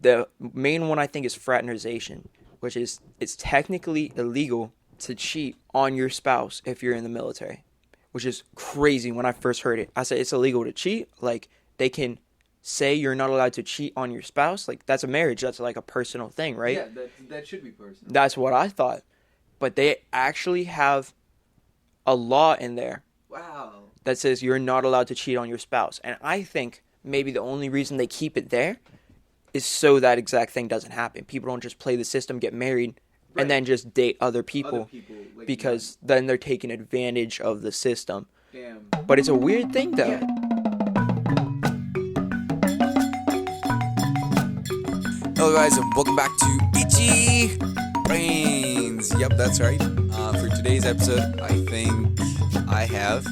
The main one I think is fraternization, which is it's technically illegal to cheat on your spouse if you're in the military, which is crazy. When I first heard it, I said it's illegal to cheat. Like, they can say you're not allowed to cheat on your spouse. Like, that's a marriage. That's like a personal thing, right? Yeah, that should be personal. That's what I thought. But they actually have a law in there. Wow. That says you're not allowed to cheat on your spouse. And I think maybe the only reason they keep it there is so that exact thing doesn't happen. People don't just play the system, get married, and then just date other people like, because then they're taking advantage of the system. Damn. But it's a weird thing, though. Yeah. Hello guys, and welcome back to Itchy Brains. Yep, that's right. For today's episode, I think I have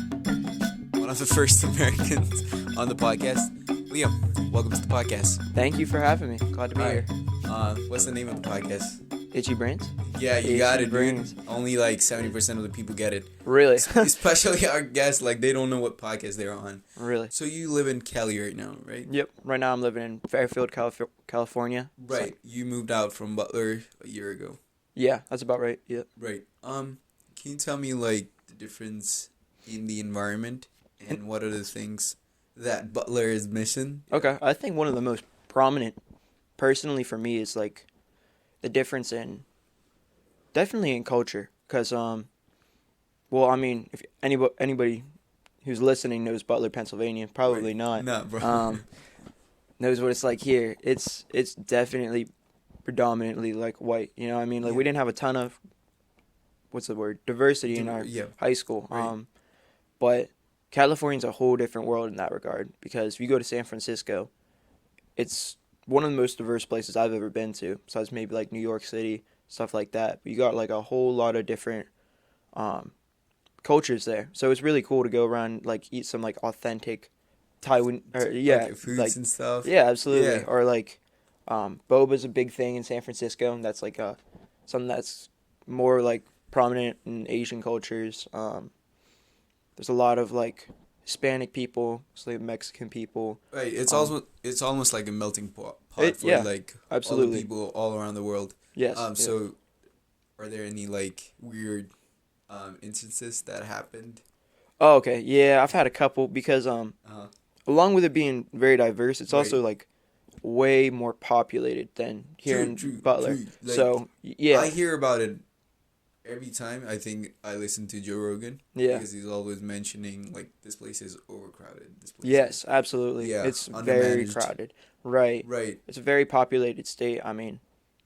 one of the first Americans on the podcast. Liam, welcome to the podcast. Thank you for having me. Glad to be here. What's the name of the podcast? Itchy Brains? Yeah, you Itchy got it, Brains. dude. Only like 70% of the people get it. Really? Especially our guests, like they don't know what podcast they're on. Really? So you live in Cali right now, right? Yep. Right now I'm living in Fairfield, California. Right. You moved out from Butler a year ago. Yeah, that's about right. Yep. Right. Can you tell me like the difference in the environment and what are the things that Butler is missing? Okay. I think one of the most prominent, personally for me, is like the difference in, definitely in culture. Because, well, I mean, if anybody who's listening knows Butler, Pennsylvania, probably not. Nah, bro. Knows what it's like here. It's definitely predominantly like white. You know what I mean? Like, we didn't have a ton of, what's the word, diversity in our high school. Right. But California's a whole different world in that regard, because if you go to San Francisco, it's one of the most diverse places I've ever been to, besides maybe like New York City, stuff like that. But you got like a whole lot of different cultures there. So it's really cool to go around, like eat some like authentic Taiwan, or like foods and stuff. Yeah, absolutely. Yeah. Or like boba's a big thing in San Francisco, and that's like something that's more like prominent in Asian cultures. There's a lot of like Hispanic people, so like Mexican people. Right. It's almost like a melting pot for like absolutely. all the people all around the world. Yes. So are there any like weird instances that happened? Oh, okay. Yeah, I've had a couple, because along with it being very diverse, it's also like way more populated than here in Butler. Like, so yeah, I hear about it every time. I think I listen to Joe Rogan. Yeah. Because he's always mentioning like this place is overcrowded. This place yes, absolutely. Yeah, It's very undermanaged. crowded. Right. Right. It's a very populated state. I mean,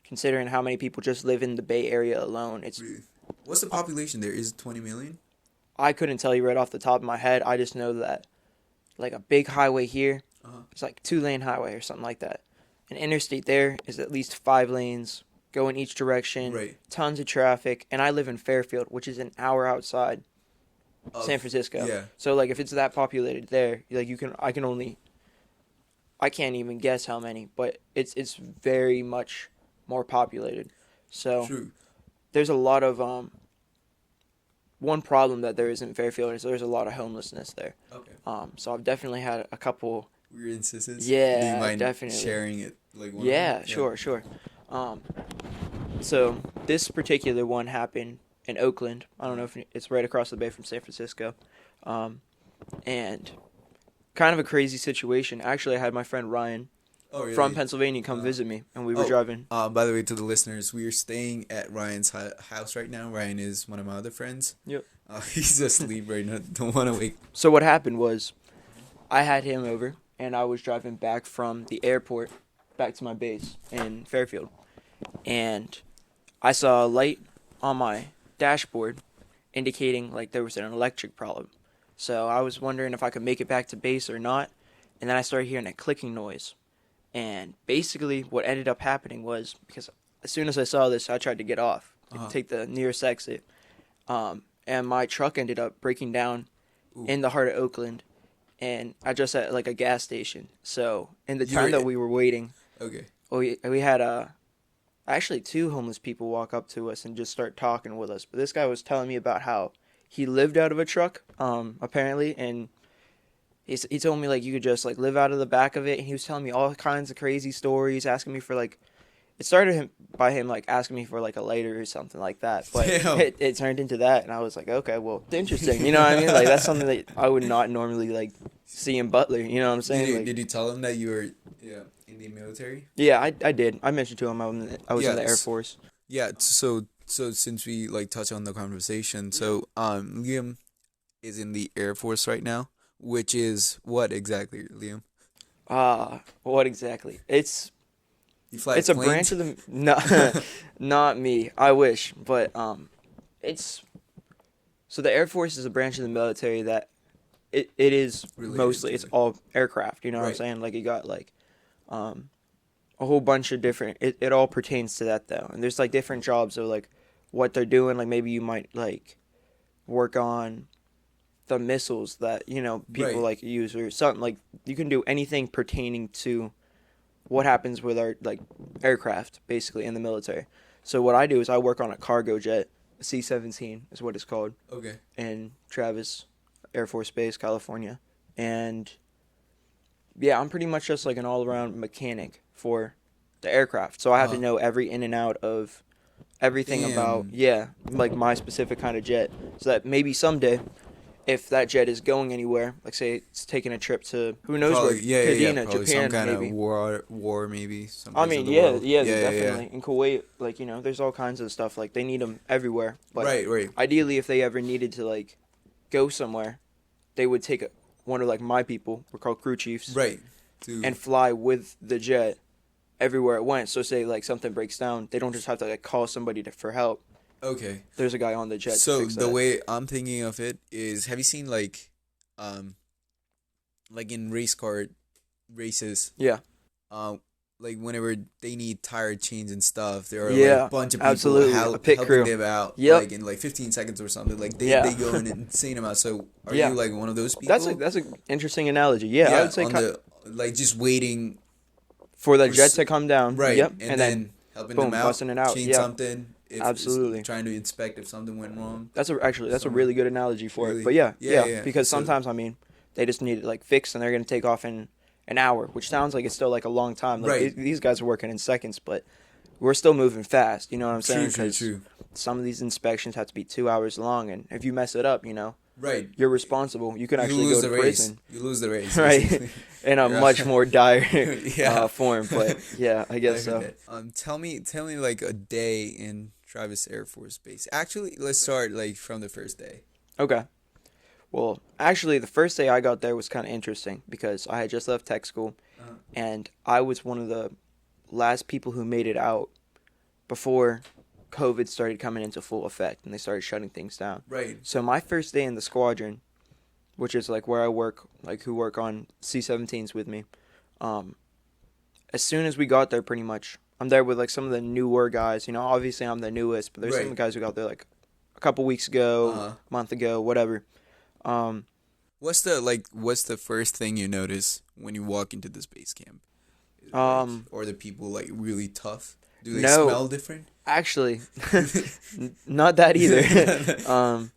considering how many people just live in the Bay Area alone, it's. What's the population there? Is it 20 million? I couldn't tell you right off the top of my head. I just know that, like, a big highway here, it's like 2-lane highway or something like that. An interstate there is at least 5 lanes, go in each direction, Right. tons of traffic, and I live in Fairfield, which is an hour outside San Francisco. Yeah. So, like, if it's that populated there, like, I can't even guess how many, but it's very much more populated. So, True. there's a lot of, one problem that there is in Fairfield is there's a lot of homelessness there. Okay. So I've definitely had a couple. Weird instances. Yeah, Do you mind definitely. sharing it? Like one Yeah, of them? sure. So this particular one happened in Oakland. I don't know if it's right across the bay from San Francisco, and kind of a crazy situation. Actually, I had my friend Ryan from Pennsylvania come visit me, and we were driving. By the way, to the listeners, we are staying at Ryan's house right now. Ryan is one of my other friends. Yep. He's asleep right now. Don't want to wake. So what happened was, I had him over, and I was driving back from the airport back to my base in Fairfield, and I saw a light on my dashboard indicating like there was an electric problem. So I was wondering if I could make it back to base or not, and then I started hearing a clicking noise. And basically what ended up happening was, because as soon as I saw this, I tried to get off, take the nearest exit, and my truck ended up breaking down in the heart of Oakland, and I just at like a gas station. So in the time that we were waiting, we had actually 2 homeless people walk up to us and just start talking with us. But this guy was telling me about how he lived out of a truck, apparently, and he told me like you could just like live out of the back of it, and he was telling me all kinds of crazy stories, asking me for like. It started by him like asking me for like a lighter or something like that, but Damn. it turned into that, and I was like, okay, well, interesting. You know what I mean? Like that's something that I would not normally like see in Butler. You know what I'm saying? Did you tell him that you were in the military? Yeah, I did. I mentioned to him I was in the Air Yes. Force. Yeah. So since we like touch on the conversation, so Liam is in the Air Force right now, which is what exactly, Liam? What exactly? He flies It's a planes? branch of the not me. I wish, but it's so the Air Force is a branch of the military that it is Related mostly to it's it. all aircraft. You know what I'm Right. saying? Like you got like a whole bunch of different. It all pertains to that though, and there's like different jobs of like what they're doing. Like maybe you might like work on the missiles that people Right. like use or something like you can do anything pertaining to what happens with our like aircraft basically in the military. So what I do is I work on a cargo jet, a C-17 is what it's called, Okay. in Travis Air Force Base, California. And yeah, I'm pretty much just like an all-around mechanic for the aircraft. So I have to know every in and out of everything about like my specific kind of jet, so that maybe someday if that jet is going anywhere, like say it's taking a trip to who knows where, Kadena, Probably Japan, some kind maybe. of war maybe. Some I place mean, of the yeah, world. yeah, definitely. In Kuwait, like, there's all kinds of stuff. Like, they need them everywhere. But Right. ideally, if they ever needed to, like, go somewhere, they would take one of, like, my people, we're called crew chiefs, Right. and fly with the jet everywhere it went. So, say, like, something breaks down, they don't just have to, like, call somebody for help. Okay. There's a guy on the jet to So fix the that. way I'm thinking of it is, have you seen like in races, Yeah. like whenever they need tire chains and stuff, there are Yeah, like a bunch of people absolutely. A pit helping crew. them out, Yep. like in like 15 seconds or something. Like they, Yeah. they go in an insane amount. So are Yeah. you like one of those people? That's an interesting analogy. Yeah, I would say on the like just waiting for the for jet s- to come down. right, Yep. and then helping them boom, out, busting it out. change Yeah. something. If Absolutely. trying to inspect if something went wrong. That's a Some- really good analogy for Really? it. But yeah. Yeah. Because So- sometimes they just need it like fixed and they're gonna take off in an hour, which sounds like it's still like a long time. Like Right. these guys are working in seconds, but we're still moving fast. You know what I'm saying? True. Some of these inspections have to be 2 hours long, and if you mess it up, Right. you're responsible. You could You actually lose go the to race. prison, You lose the race. right? basically. In a Yeah. much more dire Yeah. form. But yeah, I guess so. Tell me like a day in Travis Air Force Base. Actually, let's start like from the first day. Okay. Well, actually, the first day I got there was kind of interesting because I had just left tech school, and I was one of the last people who made it out before COVID started coming into full effect and they started shutting things down. Right. So my first day in the squadron, which is like where I work, like who work on C-17s with me, as soon as we got there, pretty much, I'm there with like some of the newer guys. Obviously I'm the newest, but there's some Right. guys who got there like a couple weeks ago, a month ago, whatever. What's the first thing you notice when you walk into this base camp? Or the people like really tough? Do they No. smell different? Actually, not that either.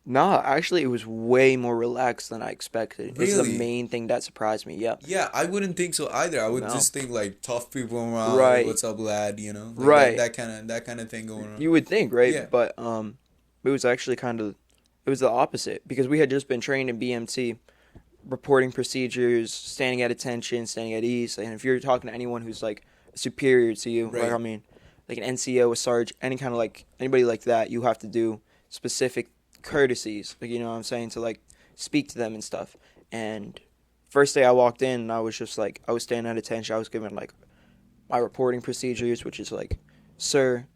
Nah, actually, it was way more relaxed than I expected. It's the Really? main thing that surprised me. Yep. Yeah, I wouldn't think so either. I would No. just think like tough people around. Right. What's up, lad? Like Right. That kind of thing going on. You would think, right? Yeah. But it was actually it was the opposite because we had just been trained in BMT, reporting procedures, standing at attention, standing at ease, and if you're talking to anyone who's like superior to you, Right. like an NCO, a sergeant, any kind of like anybody like that, you have to do specific courtesies, like what I'm saying, to like speak to them and stuff. And first day I walked in, I was just like, I was standing at attention. I was given like my reporting procedures, which is like, sir,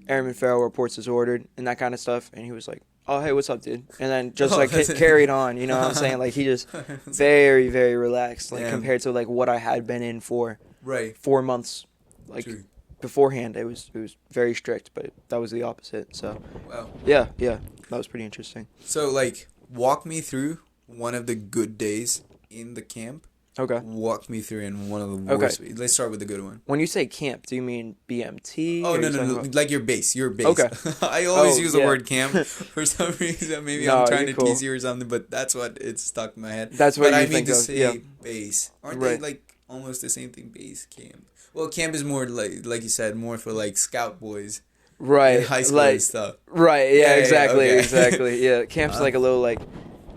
Airman Farrell reports as ordered, and that kind of stuff. And he was like, oh, hey, what's up, dude? And then just carried on, you know what I'm saying? Like he just very, very relaxed, like compared to like what I had been in for Right. 4 months, like True. beforehand. It was very strict, but that was the opposite. So Wow. yeah, that was pretty interesting. So like walk me through one of the good days in the camp. Okay. Walk me through in one of the Okay. worst. Let's start with the good one. When you say camp, do you mean BMT? Oh or no you no talking no! about- Like your base, your base. Okay. I always Oh, use the yeah. word camp for some reason. Maybe No, I'm trying you're to cool. tease you or something, but that's what it's stuck in my head. That's what But you I mean think to of. say Yeah. base. Aren't Right. they like almost the same thing? Base, camp. Well, camp is more like you said, more for like scout boys in Right. high school and Like. stuff. Right. Yeah. Exactly. okay. Exactly. Yeah. Camp's Uh, like a little like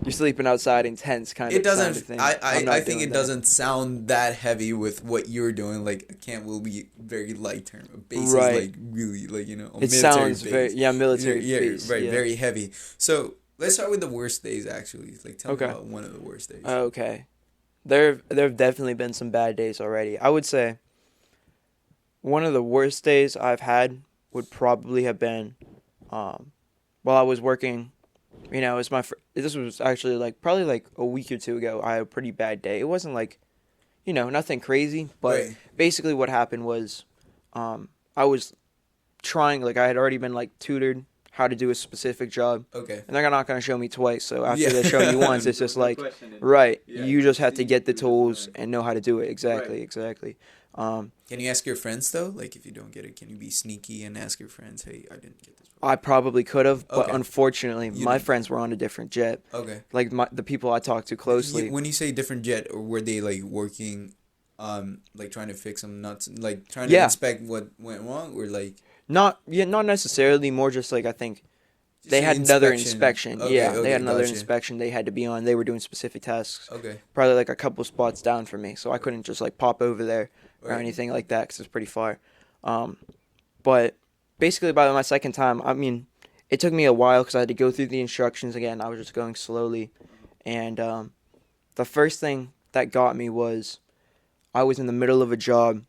you're sleeping outside in tents kind It of doesn't. thing. I I'm not I think doing it that. doesn't sound that heavy with what you're doing. Like camp will be very light term. A base Right. is like really like a It military sounds base. very military Yeah, base. right. Yeah. Very heavy. So let's start with the worst days. Actually, like tell Okay. me about one of the worst days. Okay. There've definitely been some bad days already. I would say one of the worst days I've had would probably have been while I was working. You know, it's this was actually like probably like a week or two ago. I had a pretty bad day. It wasn't like, you know, nothing crazy, but Right. basically what happened was I was trying, like I had already been like tutored how to do a specific job, Okay. and they're not going to show me twice. So after Yeah. they show you once, it's just like, right, you just have to get the tools and know how to do it. Exactly, exactly. Can you ask your friends though? Like if you don't get it, can you be sneaky and ask your friends, "Hey, I didn't get this." I probably could have, but Okay. unfortunately, You my didn't. friends were on a different jet. Okay. Like the people I talked to closely. When you say different jet, or were they like working, like trying to fix some nuts, like trying to Yeah. inspect what went wrong, or like Not necessarily. More just like I think just they an had another inspection. Okay, Yeah, okay, they had another gotcha. inspection they had to be on. They were doing specific tasks. Okay. Probably like a couple spots down from me, so I couldn't just like pop over there or Right. anything like that because it's pretty far. But basically, by my second time, I mean, it took me a while because I had to go through the instructions again. I was just going slowly, and the first thing that got me was I was in the middle of a job,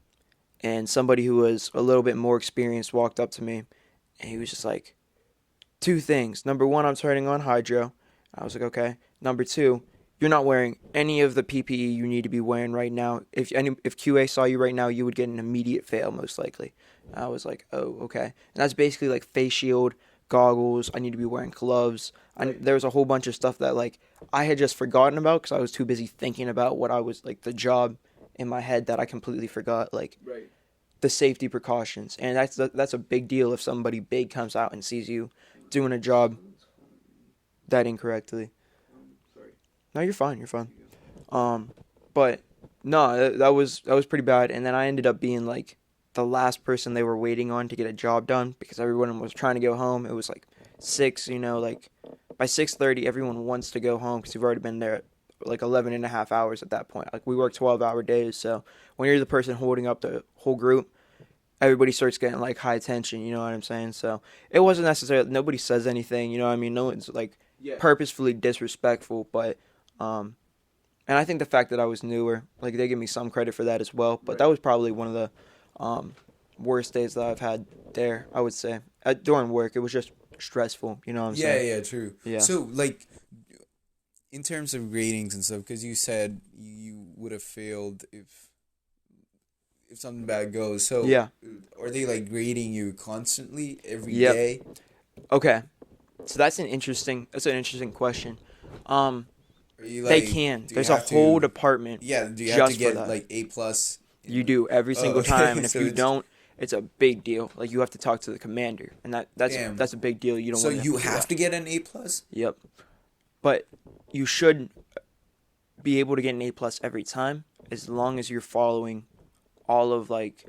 and somebody who was a little bit more experienced walked up to me, and he was just like, two things. Number one, I'm turning on hydro. I was like, okay. Number two, you're not wearing any of the PPE you need to be wearing right now. If QA saw you right now, you would get an immediate fail, most likely. I was like, oh, okay. And that's basically like face shield, goggles. I need to be wearing gloves. There was a whole bunch of stuff that like I had just forgotten about because I was too busy thinking about what I was like the job in my head that I completely forgot like the safety precautions. And that's a big deal if somebody big comes out and sees you doing a job that incorrectly. No, you're fine. You're fine. But no, that was pretty bad. And then I ended up being like the last person they were waiting on to get a job done because everyone was trying to go home. It was like 6, you know, like by 6:30, everyone wants to go home because you've already been there like 11 and a half hours at that point. Like we work 12-hour days. So when you're the person holding up the whole group, everybody starts getting like high tension, you know what I'm saying? So it wasn't necessarily, nobody says anything, you know what I mean? No one's like purposefully disrespectful, but and I think the fact that I was newer, like they give me some credit for that as well, but that was probably one of the worst days that I've had there, I would say. During work, it was just stressful, you know what I'm saying? Yeah, true. Yeah. So like in terms of ratings and stuff, because you said you would have failed if something bad goes. So Yeah. are they like grading you constantly every Yep. day? Okay. So that's an interesting question. Are you, They like, can. do you There's a have to- whole department. Yeah, do you have to just for get that. like A+? You do every single okay. time, and if So you it's- don't, it's a big deal. Like you have to talk to the commander, and Damn. that's a big deal. You don't. So wanna you do have that. to get an A+? Yep. But you should be able to get an A+ every time, as long as you're following all of like.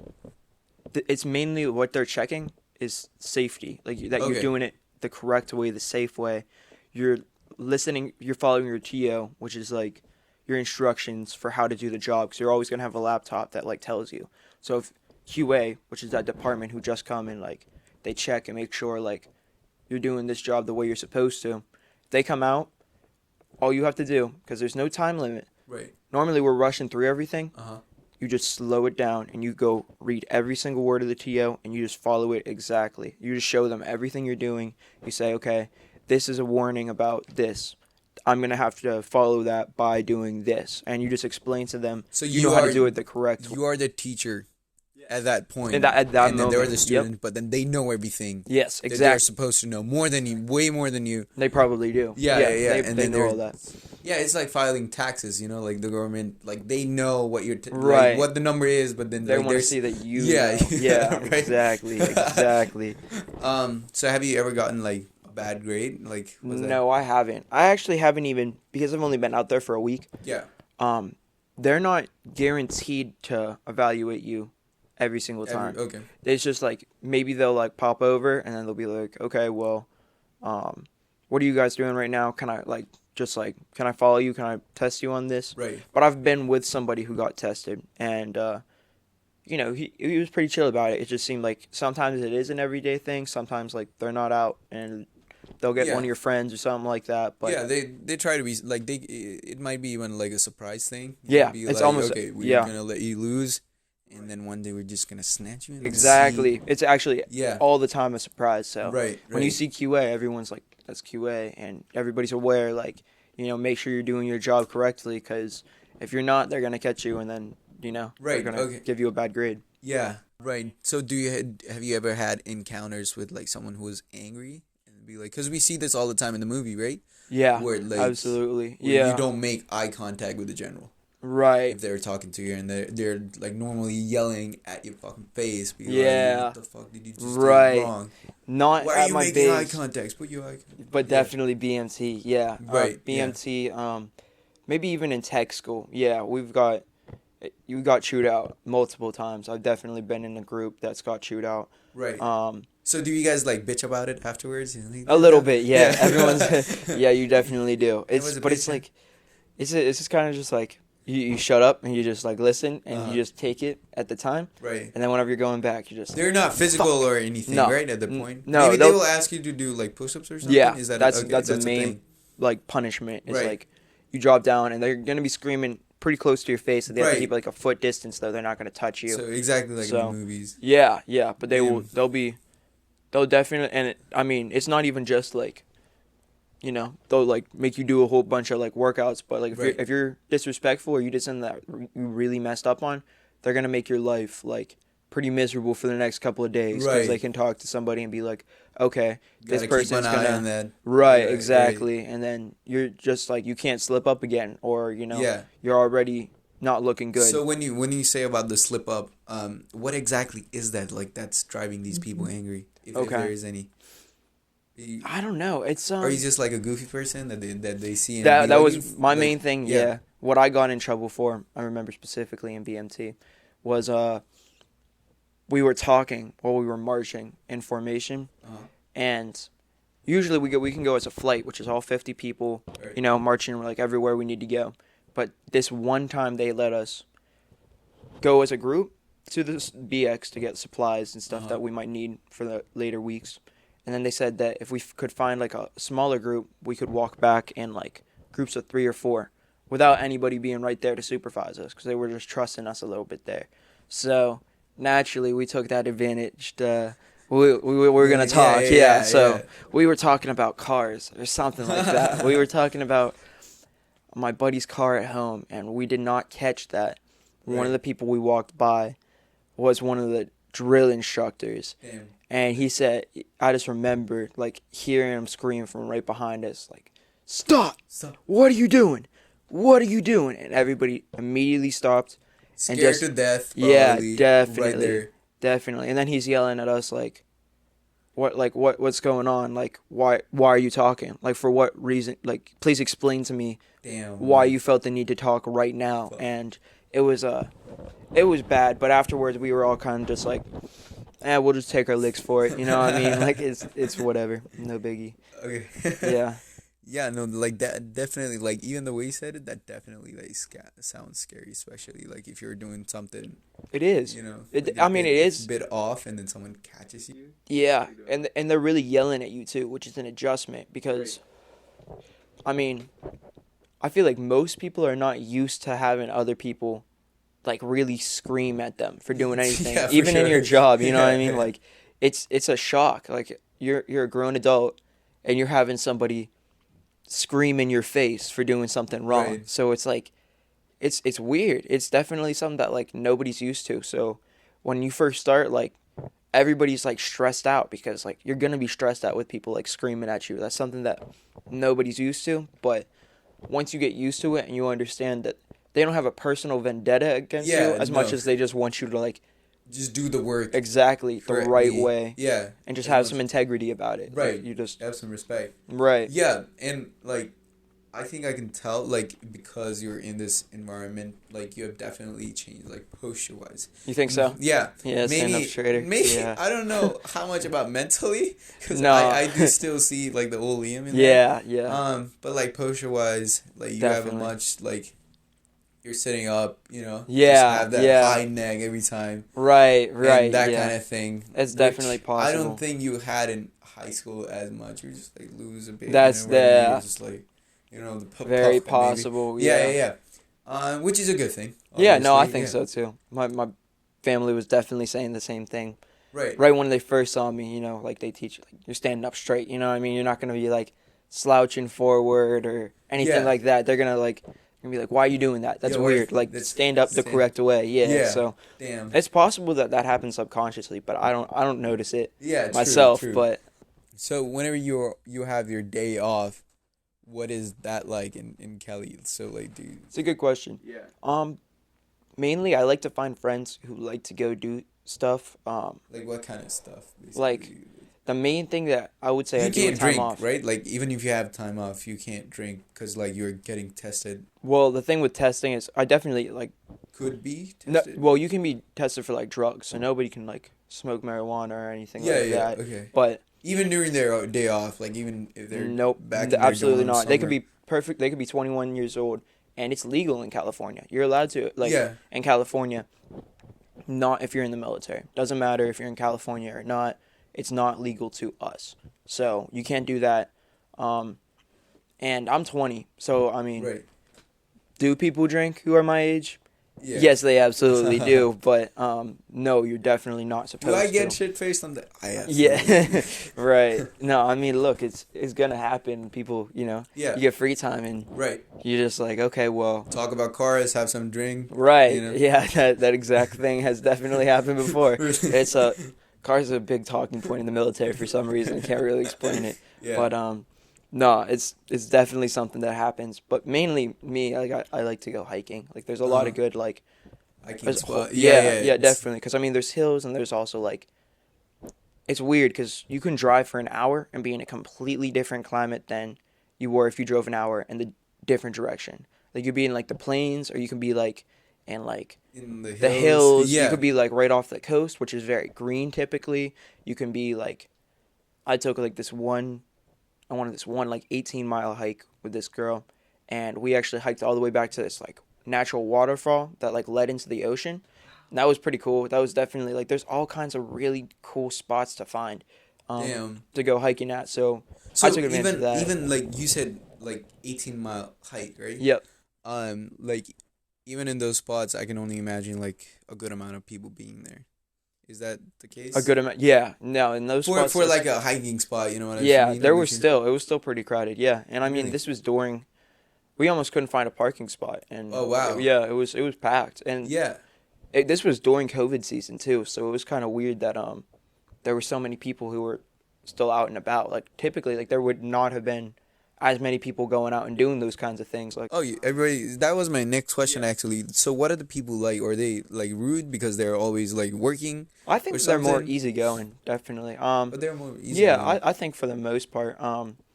It's mainly what they're checking is safety, like that Okay. you're doing it the correct way, the safe way. You're listening. You're following your TO, which is like your instructions for how to do the job. Because you're always gonna have a laptop that like tells you. So if QA, which is that department who just come and like they check and make sure like you're doing this job the way you're supposed to. If they come out, all you have to do, because there's no time limit. Right. Normally we're rushing through everything. Uh-huh. You just slow it down and you go read every single word of the TO and you just follow it exactly. You just show them everything you're doing. You say, okay, this is a warning about this. I'm going to have to follow that by doing this. And you just explain to them So you know how to do it the correct way. You are the teacher at that point. At that and then moment. they're the student, but then they know everything. Yes, They're exactly. supposed to know more than you, way more than you. They probably do. Yeah. And They then know all that. Yeah, it's like filing taxes, like the government, like they know what you're, Right. like, what the number is, but then They like, want to see that you Yeah, know. Yeah, right. exactly. So have you ever gotten like a bad grade? Like, was that? No, I haven't. I actually haven't even, because I've only been out there for a week. Yeah. They're not guaranteed to evaluate you every single time. Okay. It's just like, maybe they'll like pop over and then they'll be like, okay, well, what are you guys doing right now? Can I can I follow you? Can I test you on this? Right. But I've been with somebody who got tested, and he was pretty chill about it. It just seemed like sometimes it is an everyday thing. Sometimes like they're not out and they'll get Yeah. one of your friends or something like that. But yeah, they try to be like it might be even like a surprise thing. Yeah, Be it's like, almost- okay. We're yeah. gonna let you lose, and then one day we're just gonna snatch you. And exactly, see. it's actually Yeah. all the time a surprise. So Right. when you see QA, everyone's like, "That's QA," and everybody's aware. Like, make sure you're doing your job correctly, because if you're not, they're gonna catch you, and then they're Right, gonna okay. give you a bad grade. Yeah. Right. So have you ever had encounters with like someone who was angry and be like, because we see this all the time in the movie, right? Yeah, Where, like, absolutely. Where Yeah, you don't make eye contact with the general right. if they're talking to you and they're like normally yelling at your fucking face. Be Yeah. Like, what the fuck did you just Right. do wrong? Not Why are at you my making eye base, contact? Put your eye contact. but Yeah. definitely BMT. Yeah, Right, yeah. BMT. Maybe even in tech school. Yeah, you got chewed out multiple times. I've definitely been in a group that's got chewed out. Right. Um, So do you guys like bitch about it afterwards? a little bit. Yeah, everyone's. Yeah, you definitely do. was a But it's bitch. like, it's just kind of just like you shut up and you just like listen and Uh-huh. you just take it at the time, Right. and then whenever you're going back, you just. They're not physical or anything, No. right? At the point. no, Maybe they they'll- will ask you to do like push-ups or something. Yeah, Is that that's okay, the a main thing? like punishment. It's Right. like you drop down and they're gonna be screaming pretty close to your face. So they have Right. to keep like a foot distance though. They're not gonna touch you. So exactly like in So- the movies. Yeah, but they Damn. they'll definitely, and it's not even just like, they'll like make you do a whole bunch of like workouts, but like Right. if you're disrespectful or you did something that you really messed up on, they're gonna make your life like pretty miserable for the next couple of days, because Right. they can talk to somebody and be like, okay, this Gotta person's keep an eye gonna. on that. Right, Right, exactly. And then you're just like, you can't slip up again, or Yeah. you're already not looking good. So when you say about the slip up, what exactly is that like that's driving these people angry? If Okay. there is any. I don't know. It's Or he's just like a goofy person that they see. And that be that like, was my main thing. yeah. Yeah. What I got in trouble for, I remember specifically in BMT, was we were talking while we were marching in formation, Uh-huh. and usually we can go as a flight, which is all 50 people, Right. marching like everywhere we need to go. But this one time they let us go as a group to this BX to get supplies and stuff Uh-huh. that we might need for the later weeks. And then they said that if we could find like a smaller group, we could walk back in like groups of 3 or 4 without anybody being right there to supervise us, because they were just trusting us a little bit there. So naturally we took that advantage to, we were going to talk. Yeah. So we were talking about cars or something like that. We were talking about my buddy's car at home, and we did not catch that. One Right. of the people we walked by was one of the drill instructors. Damn. And he said, I just remember like hearing him scream from right behind us, like, "Stop! Stop. What are you doing? What are you doing?" And everybody immediately stopped. Scared just- to death. Yeah, probably, definitely. Right there. Definitely. And then he's yelling at us like, what's going on? Like, why are you talking? Like, for what reason? Like, please explain to me Damn. why you felt the need to talk right now. Fuck. And it was bad, but afterwards we were all kind of just like, we'll just take our licks for it. You know what I mean? Like, it's whatever. No biggie. Okay. Yeah. Yeah, no, like that definitely, like even the way you said it, that definitely like sounds scary, especially like if you're doing something, It is. you know. It, like, I mean, it is. a bit off, and then someone catches you. Yeah, and they're really yelling at you too, which is an adjustment, because, I mean, I feel like most people are not used to having other people, like, really scream at them for doing anything, Yeah, for even in sure. your job. You know what I Yeah. mean? Like, it's a shock. Like, you're a grown adult, and you're having somebody scream in your face for doing something wrong. Right. So it's like, it's weird. It's definitely something that like nobody's used to. So when you first start, like, everybody's like stressed out because like you're gonna be stressed out with people like screaming at you. That's something that nobody's used to. But once you get used to it and you understand that they don't have a personal vendetta against you as much as they just want you to like just do the work exactly the right way. Yeah. And just have some integrity about it. Right. Like, you just have some respect. Right. Yeah, and like I think I can tell, like, because you're in this environment, like, you have definitely changed, like, posture-wise. You think so? Yeah. Yeah, stand-up straighter. Maybe, yeah. I don't know how much about mentally, because No. I do still see, like, the old Liam in there. Yeah. But, like, posture-wise, like, you definitely have a much, like, you're sitting up, you know? Yeah, just have that high neck every time. Right, And that kind of thing. It's definitely possible. I don't think you had in high school as much. You just, like, lose a bit. That's You're just, like... You know, the very puff, possible. Maybe. Yeah. Which is a good thing. Obviously. Yeah, no, I think so too. My family was definitely saying the same thing. Right. Right when they first saw me, you know, like they teach you, like, you're standing up straight. You know what I mean? You're not gonna be like slouching forward or anything like that. They're gonna be like, why are you doing that? That's weird. Like stand up the correct way. Yeah. So it's possible that happens subconsciously, but I don't notice it. Myself. True. But so whenever you have your day off. What is that like in Cali? So like, dude, it's a good question. Yeah. Mainly I like to find friends who like to go do stuff. Like what kind of stuff? Basically? Like the main thing that I would say you I do can't with time drink, off. Right? Like even if you have time off, you can't drink because like you're getting tested. Well, the thing with testing is I definitely like could be tested. No, well, you can be tested for like drugs, so nobody can like smoke marijuana or anything like that. Okay. But even during their day off, like even if they're back absolutely not. Somewhere. They could be perfect. They could be 21 years old, and it's legal in California. You're allowed to in California. Not if you're in the military. Doesn't matter if you're in California or not. It's not legal to us, so you can't do that. And I'm 20, so I mean, do people drink who are my age? Yeah. Yes, they absolutely do, but no, you're definitely not supposed to. Do I get shit-faced on that? Yeah, right. No, I mean, look, it's gonna happen. People, you know, you get free time and you're just like, okay, well, talk about cars, have some drink. Right. You know? Yeah, that exact thing has definitely happened before. It's cars are a big talking point in the military for some reason. I can't really explain it. Yeah. But no, it's definitely something that happens. But mainly me, like I like to go hiking. Like there's a lot of good like hiking spot. Yeah, definitely. Because I mean, there's hills and there's also like it's weird because you can drive for an hour and be in a completely different climate than you were if you drove an hour in the different direction. Like you'd be in like the plains, or you can be like in like in the hills. You could be like right off the coast, which is very green typically. You can be like, I took like this one like 18-mile hike with this girl, and we actually hiked all the way back to this like natural waterfall that like led into the ocean. And that was pretty cool. That was definitely like there's all kinds of really cool spots to find to go hiking at. So I took advantage of that. Even like you said, like 18-mile hike, right? Yep. Like even in those spots, I can only imagine like a good amount of people being there. Is that the case? A good amount, yeah. No, in those spots for like a hiking spot, you know what I mean? Yeah, it was still pretty crowded. Yeah, and I mean this was during, we almost couldn't find a parking spot, and oh wow, it was packed, and this was during COVID season too, so it was kind of weird that there were so many people who were still out and about. Like typically, like there would not have been as many people going out and doing those kinds of things. Like everybody, that was my next question actually. So what are the people like? Are they like rude because they're always like working? I think they're more easygoing, definitely. But they're more easygoing. Yeah, I think for the most part.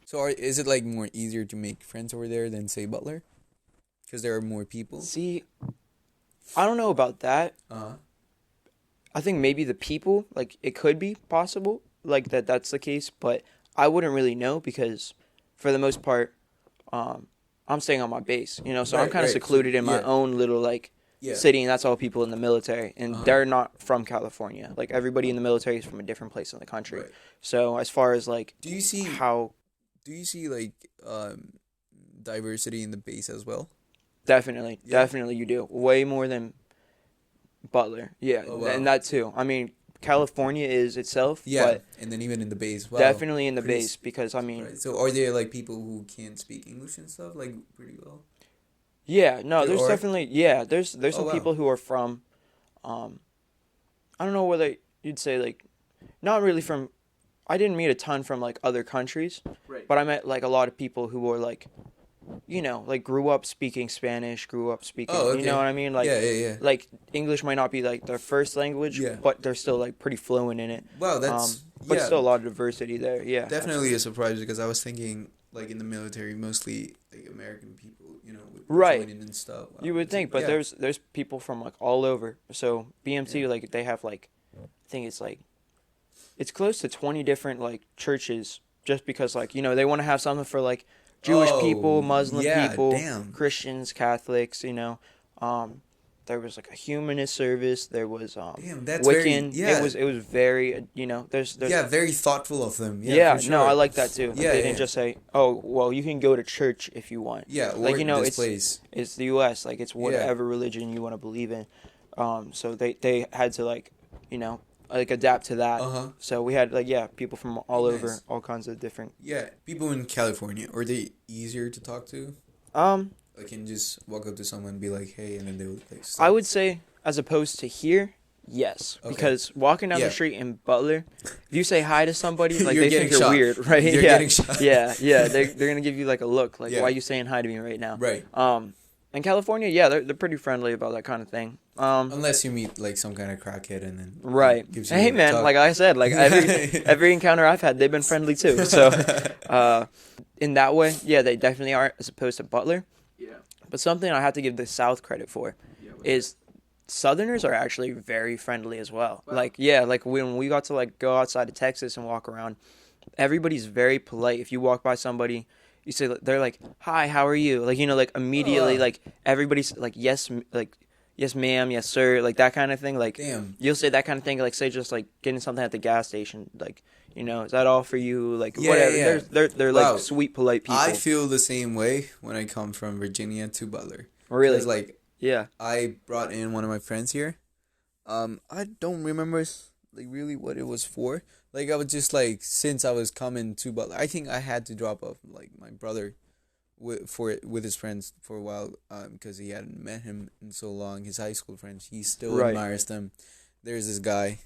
So is it like more easier to make friends over there than say Butler? Because there are more people. See, I don't know about that. I think maybe the people, like it could be possible, like that's the case, but I wouldn't really know because for the most part, I'm staying on my base, you know, so I'm kind of secluded in my own little like city, and that's all people in the military, and they're not from California. Like everybody in the military is from a different place in the country. So as far as like, do you see like diversity in the base as well? Definitely, you do way more than Butler. Yeah, and that too. I mean, California is itself, but and then even in the base, definitely in the base because I mean. Right. So are there like people who can't speak English and stuff like pretty well? Yeah, there's definitely there's some people who are from, I don't know whether you'd say like, not really from. I didn't meet a ton from like other countries, Right. but I met like a lot of people who were like, like grew up speaking Spanish, grew up speaking. Oh, okay. You know what I mean? Like, Yeah. like English might not be like their first language, Yeah. but they're still like pretty fluent in it. Wow, that's But still a lot of diversity there. Yeah, definitely a surprise because I was thinking like in the military mostly like American people, would Right. join in and stuff. Wow, You would it's think, but yeah. there's people from like all over. So BMT like they have like, I think it's like, it's close to 20 different like churches just because like they want to have something for like Jewish people, Muslim people, damn. Christians, Catholics. There was like a humanist service. There was Damn, that's Wiccan. very, yeah. It was very there's Very thoughtful of them. Yeah, yeah, for sure. no, I like that too. Yeah, They didn't just say, "Oh, well, you can go to church if you want." Yeah, like this it's place. it's the U.S. Like it's whatever religion you want to believe in. So they had to like like adapt to that. Uh-huh. So we had like people from all Nice. over, all kinds of different. Yeah, people in California, are they easier to talk to? I can just walk up to someone and be like, "Hey," and then they would like. Stop. I would say as opposed to here, yes, Okay. because walking down Yeah. the street in Butler, if you say hi to somebody, like You're they getting think you're shot. weird, right? You're yeah, getting shot. yeah, they're gonna give you like a look, like Yeah. why are you saying hi to me right now? Right. In California, yeah, they're pretty friendly about that kind of thing. Unless you meet like some kind of crackhead and then Right. gives you Hey a man, talk. like I said, like every encounter I've had, they've been friendly too. So, in that way, yeah, they definitely are as opposed to Butler. Yeah. But something I have to give the South credit for is Southerners are actually very friendly as well. Wow. Like like when we got to like go outside of Texas and walk around, everybody's very polite. If you walk by somebody, you say they're like, "Hi, how are you?" Like like immediately like everybody's like yes ma'am, yes sir, like that kind of thing. Like Damn. you'll say that kind of thing, like say just like getting something at the gas station, like is that all for you? Like Yeah, whatever. yeah. They're Wow. like sweet, polite people. I feel the same way when I come from Virginia to Butler. Really? 'Cause, like Yeah. I brought in one of my friends here. I don't remember like really what it was for. Like I was just like since I was coming to Butler, I think I had to drop off like my brother with his friends for a while because he hadn't met him in so long. His high school friends, he still Right. admires them. There's this guy,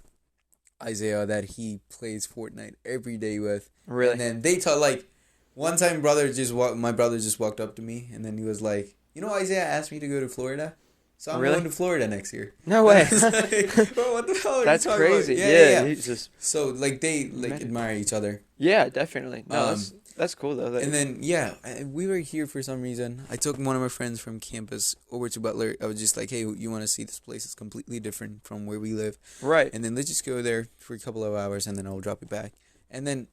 Isaiah, that he plays Fortnite every day with. Really? And then they talk like one time my brother just walked up to me and then he was like, Isaiah asked me to go to Florida. So I'm Really? going to Florida next year. No way. I was like, bro, what the hell are That's you talking crazy. about? Yeah. He's just, So like they like Man. admire each other. yeah, definitely. No, Um, that's cool though. And then we were here for some reason. I took one of my friends from campus over to Butler. I was just like, hey, you want to see this place? It's completely different from where we live. right. And then let's just go there for a couple of hours and then I'll drop you back. And then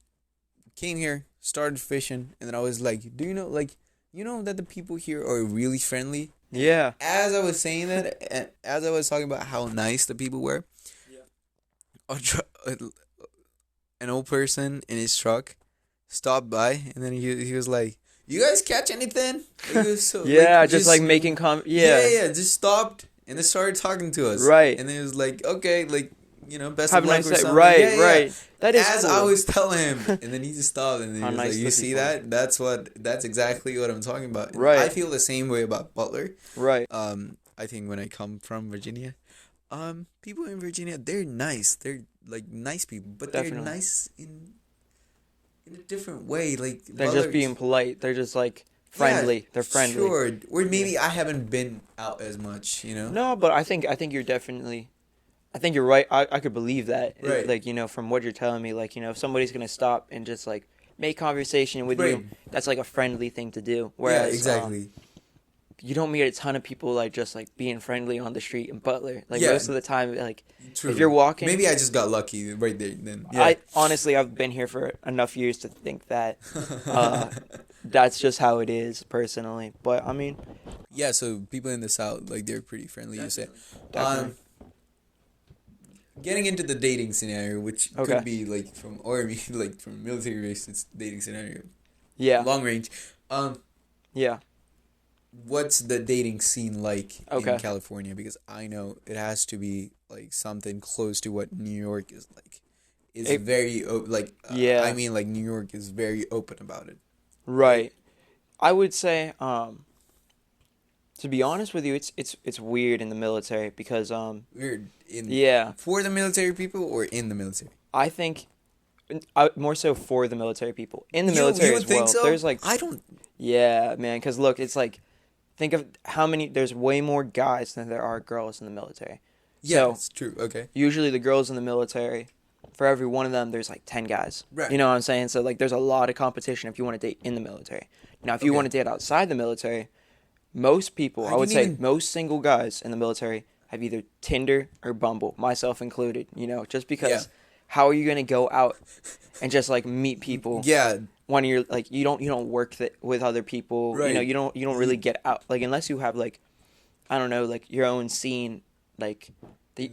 came here, started fishing, and then I was like, do you know that the people here are really friendly? Yeah. As I was saying that, and as I was talking about how nice the people were, an old person in his truck stopped by, and then he was like, "You guys catch anything?" Like, it was so, Yeah, just like making yeah, just stopped and then started talking to us, Right. And then it was like, okay, like best Have of a luck nice or day. something. Right, Yeah, yeah. right. That is As cool. I was telling him, and then he just stopped, and then he How was nice like, "You does he see feel? that? That's exactly what I'm talking about." And Right. I feel the same way about Butler. Right. I think when I come from Virginia, people in Virginia, they're nice. They're like nice people, but Definitely. they're nice in a different way. Like They're Butler- just being polite. They're just like friendly. Yeah, They're friendly. Sure, or maybe I haven't been out as much. No, but I think you're definitely. I think you're right. I could believe that. Right. Like from what you're telling me, like if somebody's gonna stop and just like make conversation with Right. you, that's like a friendly thing to do. Whereas yeah, exactly. you don't meet a ton of people like just like being friendly on the street in Butler. Like Yeah. most of the time, like True. if you're walking, Maybe I just got lucky right there. Then I honestly I've been here for enough years to think that that's just how it is personally. But I mean, yeah. So people in the South, like they're pretty friendly. You say. Definitely. Getting into the dating scenario, which Okay. could be like from army, like from military based dating scenario, yeah, long range. yeah. What's the dating scene like Okay. in California? Because I know it has to be like something close to what New York is like. It's It- very Yeah. I mean, like New York is very open about it. Right. I would say To be honest with you, it's weird in the military because Weird in yeah, for the military people or in the military. I think more so for the military people. In the You military would as well. think so? There's like I don't. yeah, man, cuz look, it's like think of how many there's way more guys than there are girls in the military. Yeah, So, it's true. Okay. usually the girls in the military, for every one of them there's like 10 guys. Right. You know what I'm saying? So like there's a lot of competition if you want to date in the military. Now, if you Okay. want to date outside the military, most people, I would didn't say even- most single guys in the military have either Tinder or Bumble, myself included, just because Yeah. how are you going to go out and just like meet people Yeah. when you're like you don't work with other people, Right. you don't really get out like unless you have like I don't know, like your own scene, like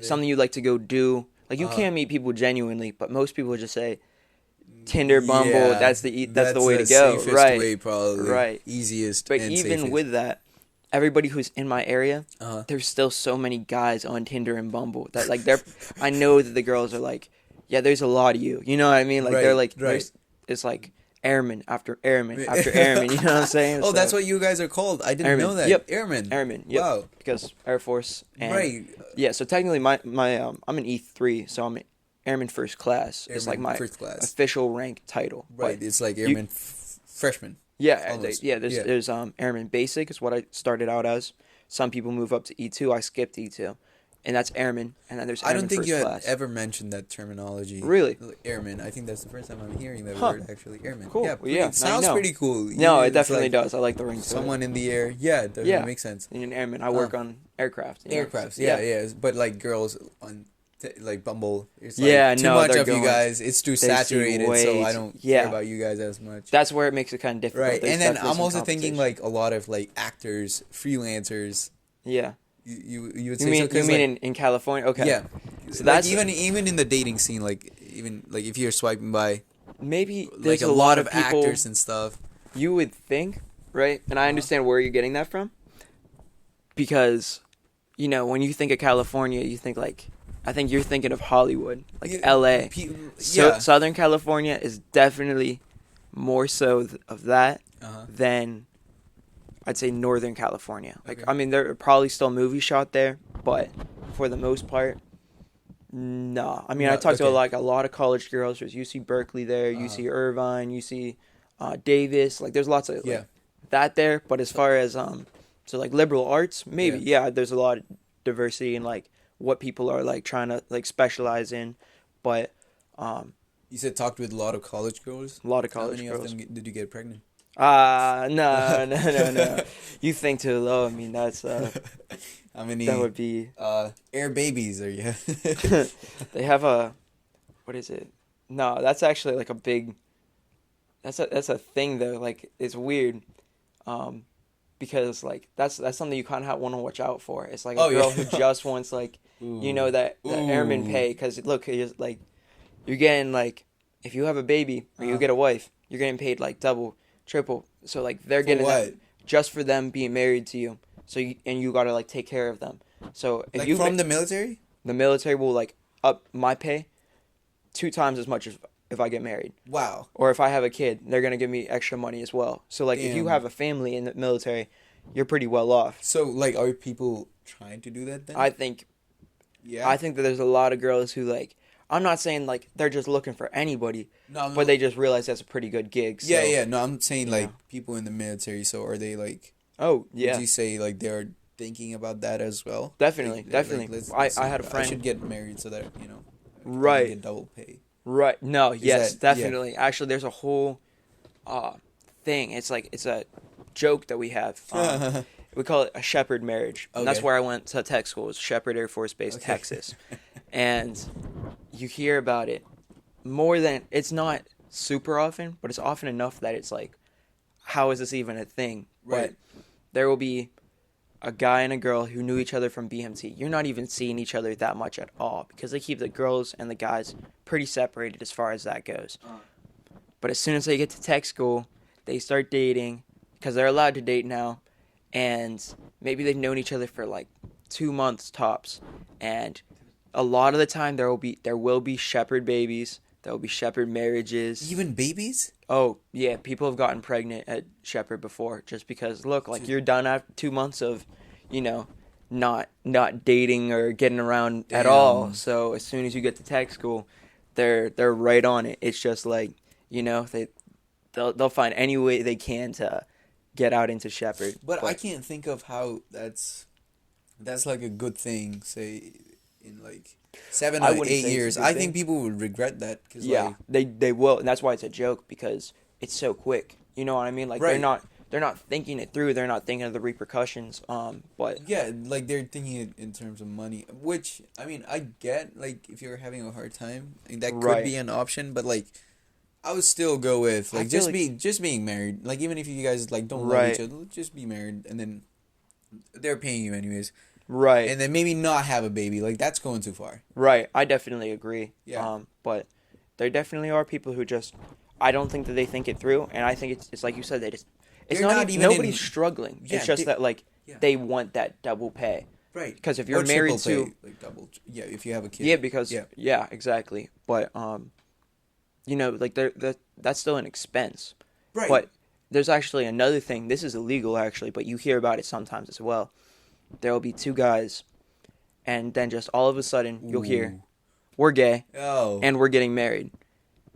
something you like to go do. Like you can meet people genuinely, but most people just say Tinder, Bumble, Yeah, that's the way to go, safest right? way, probably. Right. Easiest. But and even safest. with that, everybody who's in my area, Uh-huh. there's still so many guys on Tinder and Bumble that like they're. I know that the girls are like, yeah, there's a lot of you. You know what I mean? Like they're like, right. it's like airman after airman after airman. You know what I'm saying? Oh, So, that's what you guys are called. I didn't Airman. know that. Yep. Airman. airman. Yep. Wow. Because Air Force. And, Right. Yeah. So technically, my I'm an E3, so I'm an airman first class. It's like Airman my first class. official rank title. Right. But It's like airman freshman. yeah, Almost. there's Yeah. there's airman basic is what I started out as. Some people move up to E2. I skipped E2, and that's airman. And then there's I airman don't think first you had class. ever mentioned that terminology. Really? Airman. I think that's the first time I'm hearing that Huh. word, actually. Airman. Cool. Yeah, Well, pretty- yeah, now you sounds know. pretty cool. No, Yeah, it it's definitely like does. I like the ring. to it. Someone in the air. Yeah, it definitely Yeah. makes sense. And an airman. I work on aircraft. Aircrafts. Yeah. But like girls on like Bumble, it's like Yeah, too no, much they're of you going- guys. It's too they see saturated, way so I too- don't yeah. care about you guys as much. That's where it makes it kind of difficult. Right, There's and then definitely I'm some also thinking competition. like a lot of like actors, freelancers. Yeah. You would You say mean so, 'cause, you mean like, in California? Okay. yeah. So Like, that's even in the dating scene, like even like if you're swiping by, maybe like there's a a lot of people actors and stuff. you would think, right? And I understand where you're getting that from. Because, when you think of California, you think like, I think you're thinking of Hollywood, like Yeah, L.A. So yeah. Southern California is definitely more so of that Uh-huh. than I'd say Northern California. Like, Okay. I mean, there are probably still movies shot there, but for the most part, no. I mean, I No, talked to okay. like a lot of college girls. There's UC Berkeley there, UC Irvine, UC Davis. Like, there's lots of like, Yeah. that there. But as far as so like liberal arts, maybe yeah, there's a lot of diversity in like what people are like trying to like specialize in, but You said talked with a lot of college girls. a lot of How college many girls. of them did you get pregnant? No. You think too low. I mean, that's How many that would be. air babies are you? They have a, what is it? No, that's actually like a big. That's a thing though. Like it's weird, because like that's something you kind of want to watch out for. It's like a Oh, girl yeah. who just wants like, that airman Ooh. pay because look, you're getting like, if you have a baby or you get a wife, you're getting paid like double, triple. So like they're For getting what? that just for them being married to you. So you gotta like take care of them. So if Like you from the military? the military will like up my pay 2 times as much as if I get married. Wow. Or if I have a kid, they're gonna give me extra money as well. So like if you Damn. have a family in the military, you're pretty well off. So like, are people trying to do that then? I think yeah. I think that there's a lot of girls who like, I'm not saying like they're just looking for anybody, no, but they just realize that's a pretty good gig. So, Yeah. No, I'm saying like Yeah. people in the military. So are they like? Oh Would yeah, you say like they're thinking about that as well? Definitely, Like, definitely. let's I had a see, friend- I should get married so that I can Right. get double pay. right. No, yes, that- yeah. definitely. Actually, there's a whole thing. It's like it's a joke that we have. We call it a shepherd marriage. And that's Okay. where I went to tech school. It's Shepherd Air Force Base, Okay. Texas. And you hear about it more than, it's not super often, but it's often enough that it's like, how is this even a thing? Right. But there will be a guy and a girl who knew each other from BMT. You're not even seeing each other that much at all because they keep the girls and the guys pretty separated as far as that goes. But as soon as they get to tech school, they start dating because they're allowed to date now. And maybe they've known each other for like 2 months tops. And a lot of the time there will be shepherd babies There'll be shepherd marriages. Even babies? Oh, yeah, people have gotten pregnant at shepherd before just because, look, like, you're done after 2 months of, you know, not dating or getting around at all. So as soon as you get to tech school, they're right on it. It's just like, you know, they'll find any way they can to get out into shepherd. But I can't think of how that's like a good thing, say, in like 7 I or wouldn't 8 say it's a years. good I thing. think people would regret that. Cause Yeah, they will, and that's why it's a joke, because it's so quick. You know what I mean? Like, Right. they're not thinking it through. They're not thinking of the repercussions. But yeah, like they're thinking it in terms of money, which I mean I get. Like if you're having a hard time, like, that could Right. be an option. But like, I would still go with I like feel just being married. Like even if you guys like don't love Right. each other, just be married, and then they're paying you anyways, right, and then maybe not have a baby. Like that's going too far. right. I definitely agree. Yeah. But there definitely are people who just, I don't think that they think it through, and I think it's like you said, they just, it's They're not not even, even nobody's in- struggling. Yeah, it's just they- that, like, yeah. they want that double pay. Right. Because if you're Or married triple to, pay, like double. Yeah, if you have a kid. yeah, because Yeah. yeah, exactly. But you know, like that's still an expense. Right. But there's actually another thing. This is illegal, actually, but you hear about it sometimes as well. There will be two guys, and then just all of a sudden you'll hear, Ooh. "We're gay Oh. and we're getting married."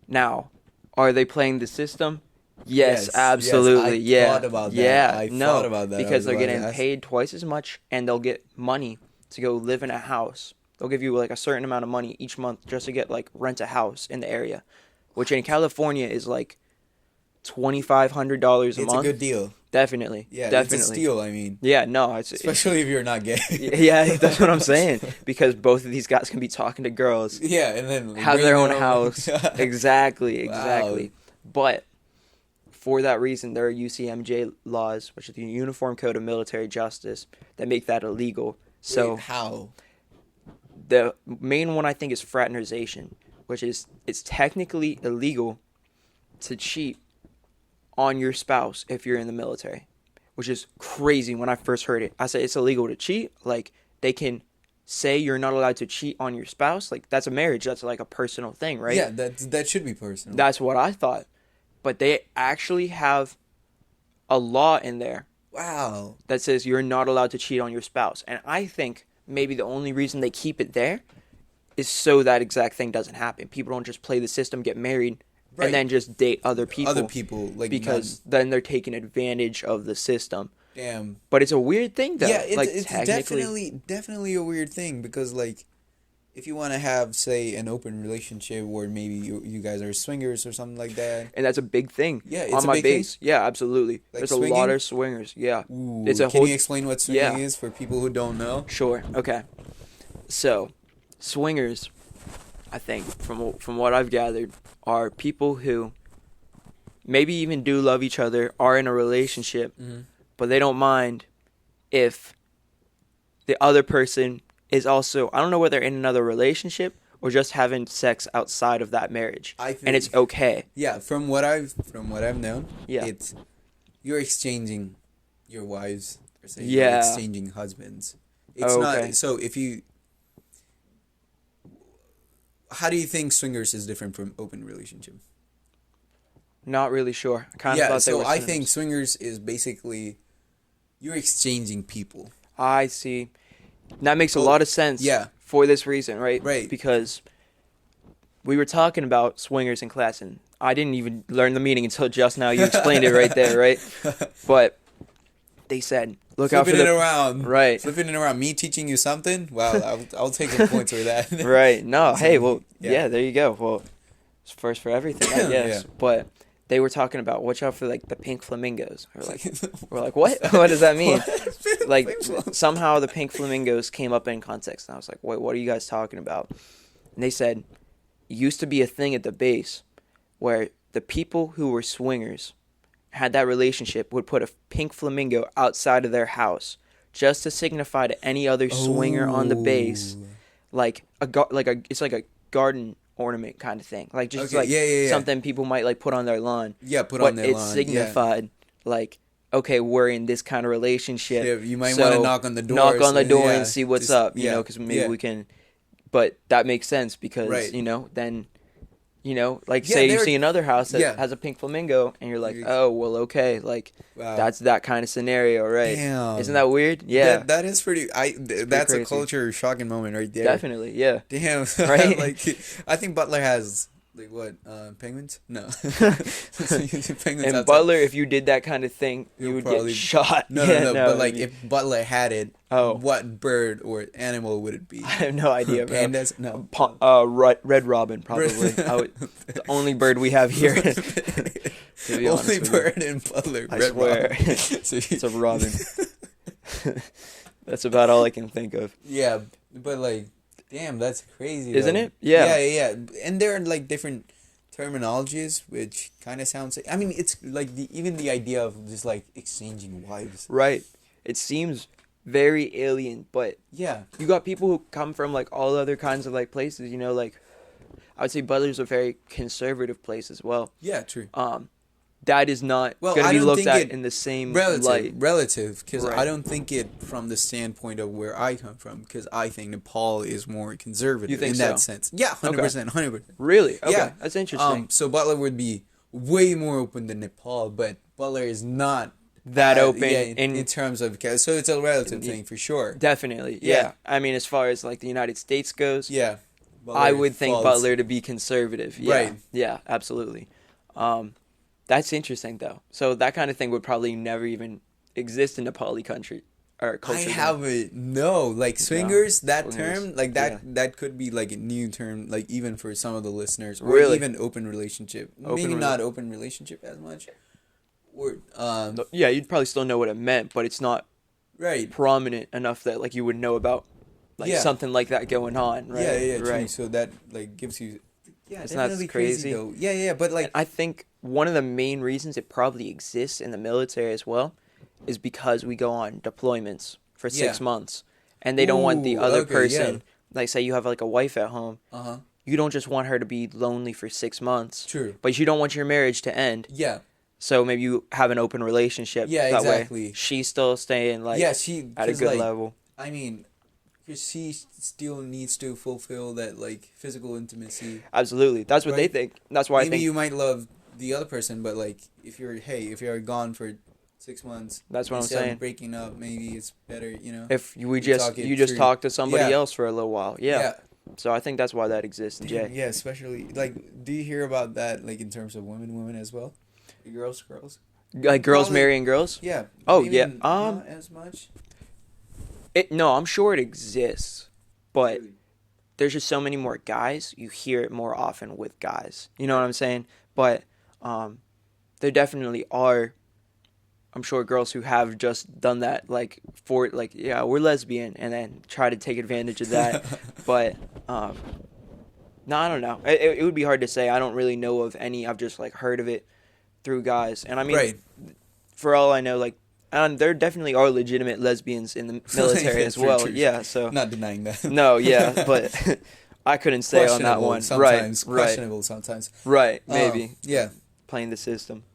Now, are they playing the system? Yes, Yes, absolutely. yes, I yeah, thought about that. yeah. I no, thought about that. I because was they're about to getting ask. paid twice as much, and they'll get money to go live in a house. They'll give you like a certain amount of money each month just to get like rent a house in the area, which in California is like $2,500 a It's month. a good deal. Definitely. Yeah, definitely. it's a steal. I mean, Yeah, no, it's especially if you're not gay. yeah, that's what I'm saying. Because both of these guys can be talking to girls, Yeah, and then have bring their it own over. house. Exactly, Wow. exactly. But for that reason, there are UCMJ laws, which is the Uniform Code of Military Justice, that make that illegal. So Wait, how? the main one I think is fraternization, which is it's technically illegal to cheat on your spouse if you're in the military, which is crazy. When I first heard it, I said it's illegal to cheat. Like, they can say you're not allowed to cheat on your spouse. Like, that's a marriage. That's like a personal thing, right? Yeah, that should be personal. That's what I thought. But they actually have a law in there Wow. that says you're not allowed to cheat on your spouse. And I think maybe the only reason they keep it there is so that exact thing doesn't happen. People don't just play the system, get married, Right. and then just date other people. Other people, like, because then they're taking advantage of the system. damn. But it's a weird thing, though. Yeah, like, it's technically, definitely a weird thing because like, if you want to have say an open relationship where maybe you guys are swingers or something like that. and that's a big thing. Yeah, it's on a my big thing? base. Yeah, absolutely. Like There's a swinging? lot of swingers. Yeah, Ooh, it's a can whole. you explain what swinging Yeah. is for people who don't know? Sure. Okay. So, swingers, I think, from what I've gathered, are people who maybe even do love each other, are in a relationship, Mhm. but they don't mind if the other person is also, I don't know whether in another relationship or just having sex outside of that marriage. I And it's think- okay. Yeah, from what I've known, Yeah. it's you're exchanging your wives or say Yeah. you're exchanging husbands. It's Oh, okay. not so if you how do you think swingers is different from open relationship? Not really sure. I kind of Yeah, thought they so were I think synonyms. swingers is basically you're exchanging people. I see. That makes a Oh, lot of sense. yeah. For this reason, right? Right. Because we were talking about swingers in class, and I didn't even learn the meaning until just now. You explained it right there, right? But they said, look out for Flipping it the around. right, Flipping it around. Me teaching you something? Wow, I'll take some points for that. right. No, hey, well, Yeah. yeah, there you go. Well, it's first for everything, I guess. Yeah. But they were talking about watch out for like the pink flamingos. We're like, what? What does that mean? Like somehow the pink flamingos came up in context, and I was like, wait, what are you guys talking about? And they said it used to be a thing at the base where the people who were swingers had that relationship would put a pink flamingo outside of their house just to signify to any other swinger on the base, like it's like a garden ornament kind of thing, like just Okay, like yeah. something people might like put on their lawn. Yeah, put but on their it lawn. signified like, okay, we're in this kind of relationship. Yeah, you might so want to knock on the door. knock on the door yeah, and see what's just- up, you yeah, know, because maybe yeah. we can. But that makes sense because Right. you know then You know, like Yeah, say you they're- see another house that yeah. has a pink flamingo, and you're like, You- oh, well, okay, like Wow. that's that kind of scenario, right? Damn. Isn't that weird? Yeah, That is pretty. That's a crazy. culture shocking moment right there. definitely, yeah. Damn. Right? Like, I think Butler has like what? Penguins? No. Penguins And outside. Butler, if you did that kind of thing, you You'll would probably- get shot. No, Yeah, no, no. But I like, mean, if Butler had it, Oh. what bird or animal would it be? I have no idea, bro. Pandas? No. Red robin, probably. The only bird we have here. To be honest Only with you. bird in Butler. I red swear. robin. So It's a robin. That's about all I can think of. yeah, but like, damn, that's crazy. Isn't though. it? Yeah. Yeah. And there are like different terminologies, which kind of sounds. I mean, it's like even the idea of just like exchanging wives. Right. It seems very alien, but Yeah. you got people who come from like all other kinds of like places, you know, like I would say Butler's a very conservative place as well. Yeah. True. That is not Well, going I to be don't looked think at it- in the same Relative, light. because Right. I don't think it from the standpoint of where I come from, because I think Nepal is more conservative You think in that so? sense. Yeah, 100%, 100%. Really? Okay. Yeah. That's interesting. So Butler would be way more open than Nepal, but Butler is not That open yeah, in in terms of so it's a relative thing for sure. definitely. Yeah. Yeah. I mean, as far as like the United States goes, Yeah, I would think falls- Butler to be conservative. Yeah. Right. Yeah, absolutely. That's interesting though. So that kind of thing would probably never even exist in Nepali country or I culture. then. haven't like swingers. That Swingers, term, like that, yeah. that could be like a new term, like even for some of the listeners, or Really? even open relationship. Open Maybe rela- not open relationship as much. Or Yeah, you'd probably still know what it meant, but it's not right. prominent enough that like you would know about like Yeah. something like that going on, right? Yeah, true. right. So that like gives you. Yeah, Isn't that definitely crazy? though. Yeah, but like And I think one of the main reasons it probably exists in the military as well is because we go on deployments for 6 Yeah. months, and they don't want the Ooh, other okay, person. yeah. Like, say you have like a wife at home, you don't just want her to be lonely for 6 months. True. But you don't want your marriage to end. Yeah. So maybe you have an open relationship. Yeah, that exactly. way she's still staying like Yeah, she at a 'cause, good like, level. I mean, because she still needs to fulfill that like physical intimacy. Absolutely. That's what they Right. think. That's why I Maybe think you might love the other person, but like if you're gone for 6 months, That's what I'm instead of saying. breaking up, maybe it's better, you know. if we we just talk it you just through. talk to somebody Yeah. else for a little while. Yeah. So I think that's why that exists, Damn, Jay. yeah, especially like, do you hear about that like in terms of women as well, girls? Like girls Probably- marrying girls? Yeah. Oh, maybe yeah, not as much. No, I'm sure it exists, but there's just so many more guys. You hear it more often with guys. You know what I'm saying? But there definitely are, I'm sure, girls who have just done that, like for like, yeah, we're lesbian, and then try to take advantage of that. But no, I don't know. It would be hard to say. I don't really know of any. I've just like heard of it through guys, and I mean, Right. for all I know, like. And there definitely are legitimate lesbians in the military as True, well. true. Yeah, so Not denying that. no, yeah, but I couldn't say on that Questionable one. sometimes. Right, Questionable sometimes. right, maybe Yeah. playing the system.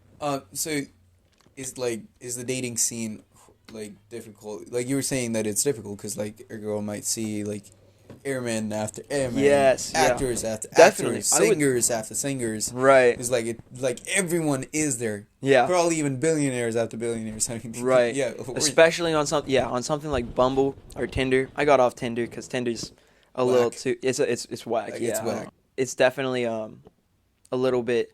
So, is the dating scene like difficult? Like you were saying that it's difficult because like a girl might see like airmen after airmen, Yes, yeah. actors after Definitely. actors, I would- singers after singers. Right. It's like everyone is there. Yeah. Probably even billionaires after billionaires. I mean, Right. Yeah. Especially on something like Bumble or Tinder. I got off Tinder because Tinder's a little Whack. too. It's whack. Like, Yeah. it's whack. It's definitely a little bit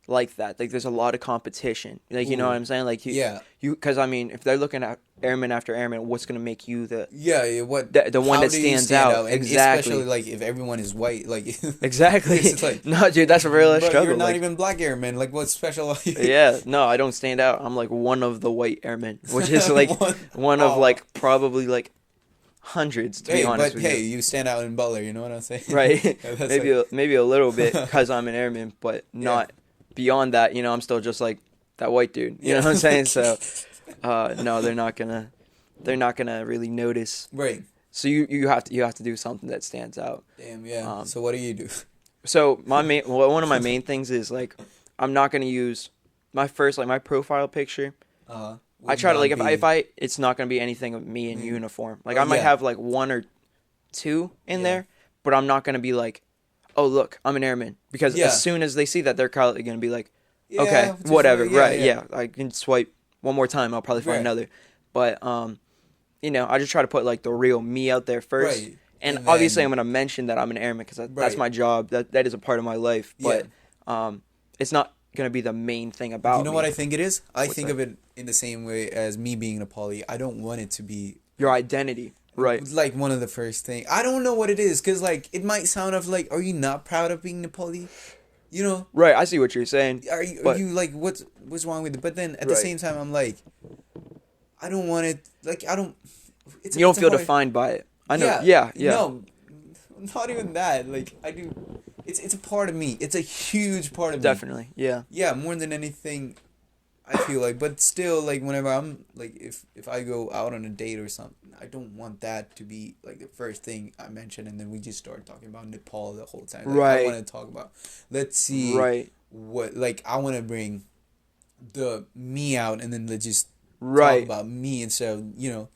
like that. Like there's a lot of competition. Like you know Ooh. what I'm saying? Like Yeah. because I mean, if they're looking at airman after airman, what's gonna make you the Yeah. What The one how that do you stands stand out. And Exactly. especially like if everyone is white, like Exactly. It's like, no, dude, that's a real but struggle. you're not like, even black airmen. Like what's special? yeah, no, I don't stand out. I'm like one of the white airmen, which is like one of Oh. like probably like hundreds to Hey, be honest but with hey, you. you stand out in Butler. You know what I'm saying? Right? Yeah, that's maybe like- maybe a little bit because I'm an airman, but not beyond that. You know, I'm still just like that white dude. You know what I'm saying? So, no, they're not gonna really notice. Right. So you have to do something that stands out. Damn. Yeah. Um, So what do you do? So one of my main things is like I'm not gonna use my first like my profile picture. I try to like if I it's not gonna be anything of me in uniform. Like I might yeah. have like one or two in Yeah. there, but I'm not gonna be like oh look, I'm an airman, because Yeah. as soon as they see that, they're probably gonna be like, Yeah, okay, just whatever, like- yeah, right, yeah. I can swipe one more time, I'll probably find Right. another. But I just try to put like the real me out there first. Right. And And obviously, then- I'm gonna mention that I'm an airman because that's Right. my job. That is a part of my life. Yeah. But it's not gonna be the main thing about You know me. what I think it is? I What's think that? of it in the same way as me being Nepali. I don't want it to be Your identity, right? like one of the first things. I don't know what it is, because like it might sound of like, are you not proud of being Nepali? You know, Right. I see what you're saying. are you But- like what's wrong with it? But then at the Right. same time, I'm like, I don't want it. Like I don't. It's, You don't it's a feel hard- defined by it. I know. Yeah. No, not even that. Like I do. It's a part of me. It's a huge part of me. Definitely. Yeah. Yeah, more than anything, I feel like. But still, like whenever I'm like, if I go out on a date or something, I don't want that to be like the first thing I mention, and then we just start talking about Nepal the whole time. Like, Right. I want to talk about. Let's see. Right. What like I want to bring the me out, and then let's just Right. talk about me instead of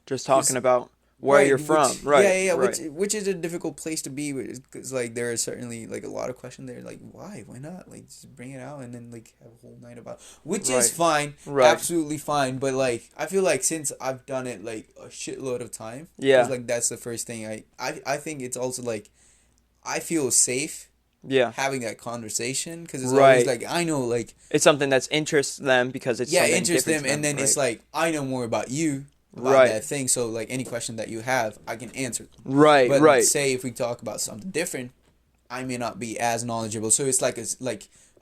Just talking about where right, you're from. Right. Yeah. Right. Which is a difficult place to be, because like there are certainly like a lot of questions there. Like why not? Like just bring it out and then like have a whole night about, which Right. is fine, Right. absolutely fine. But like I feel like since I've done it like a shitload of time, Yeah. 'cause, like that's the first thing I think it's also like I feel safe Yeah. having that conversation, because it's Right. always like I know like It's something that's interests them because it's something interest different them, to and then it's right. like I know more about you about Right. that thing, so like any question that you have I can answer. Right. But Right. say if we talk about something different, I may not be as knowledgeable, so it's like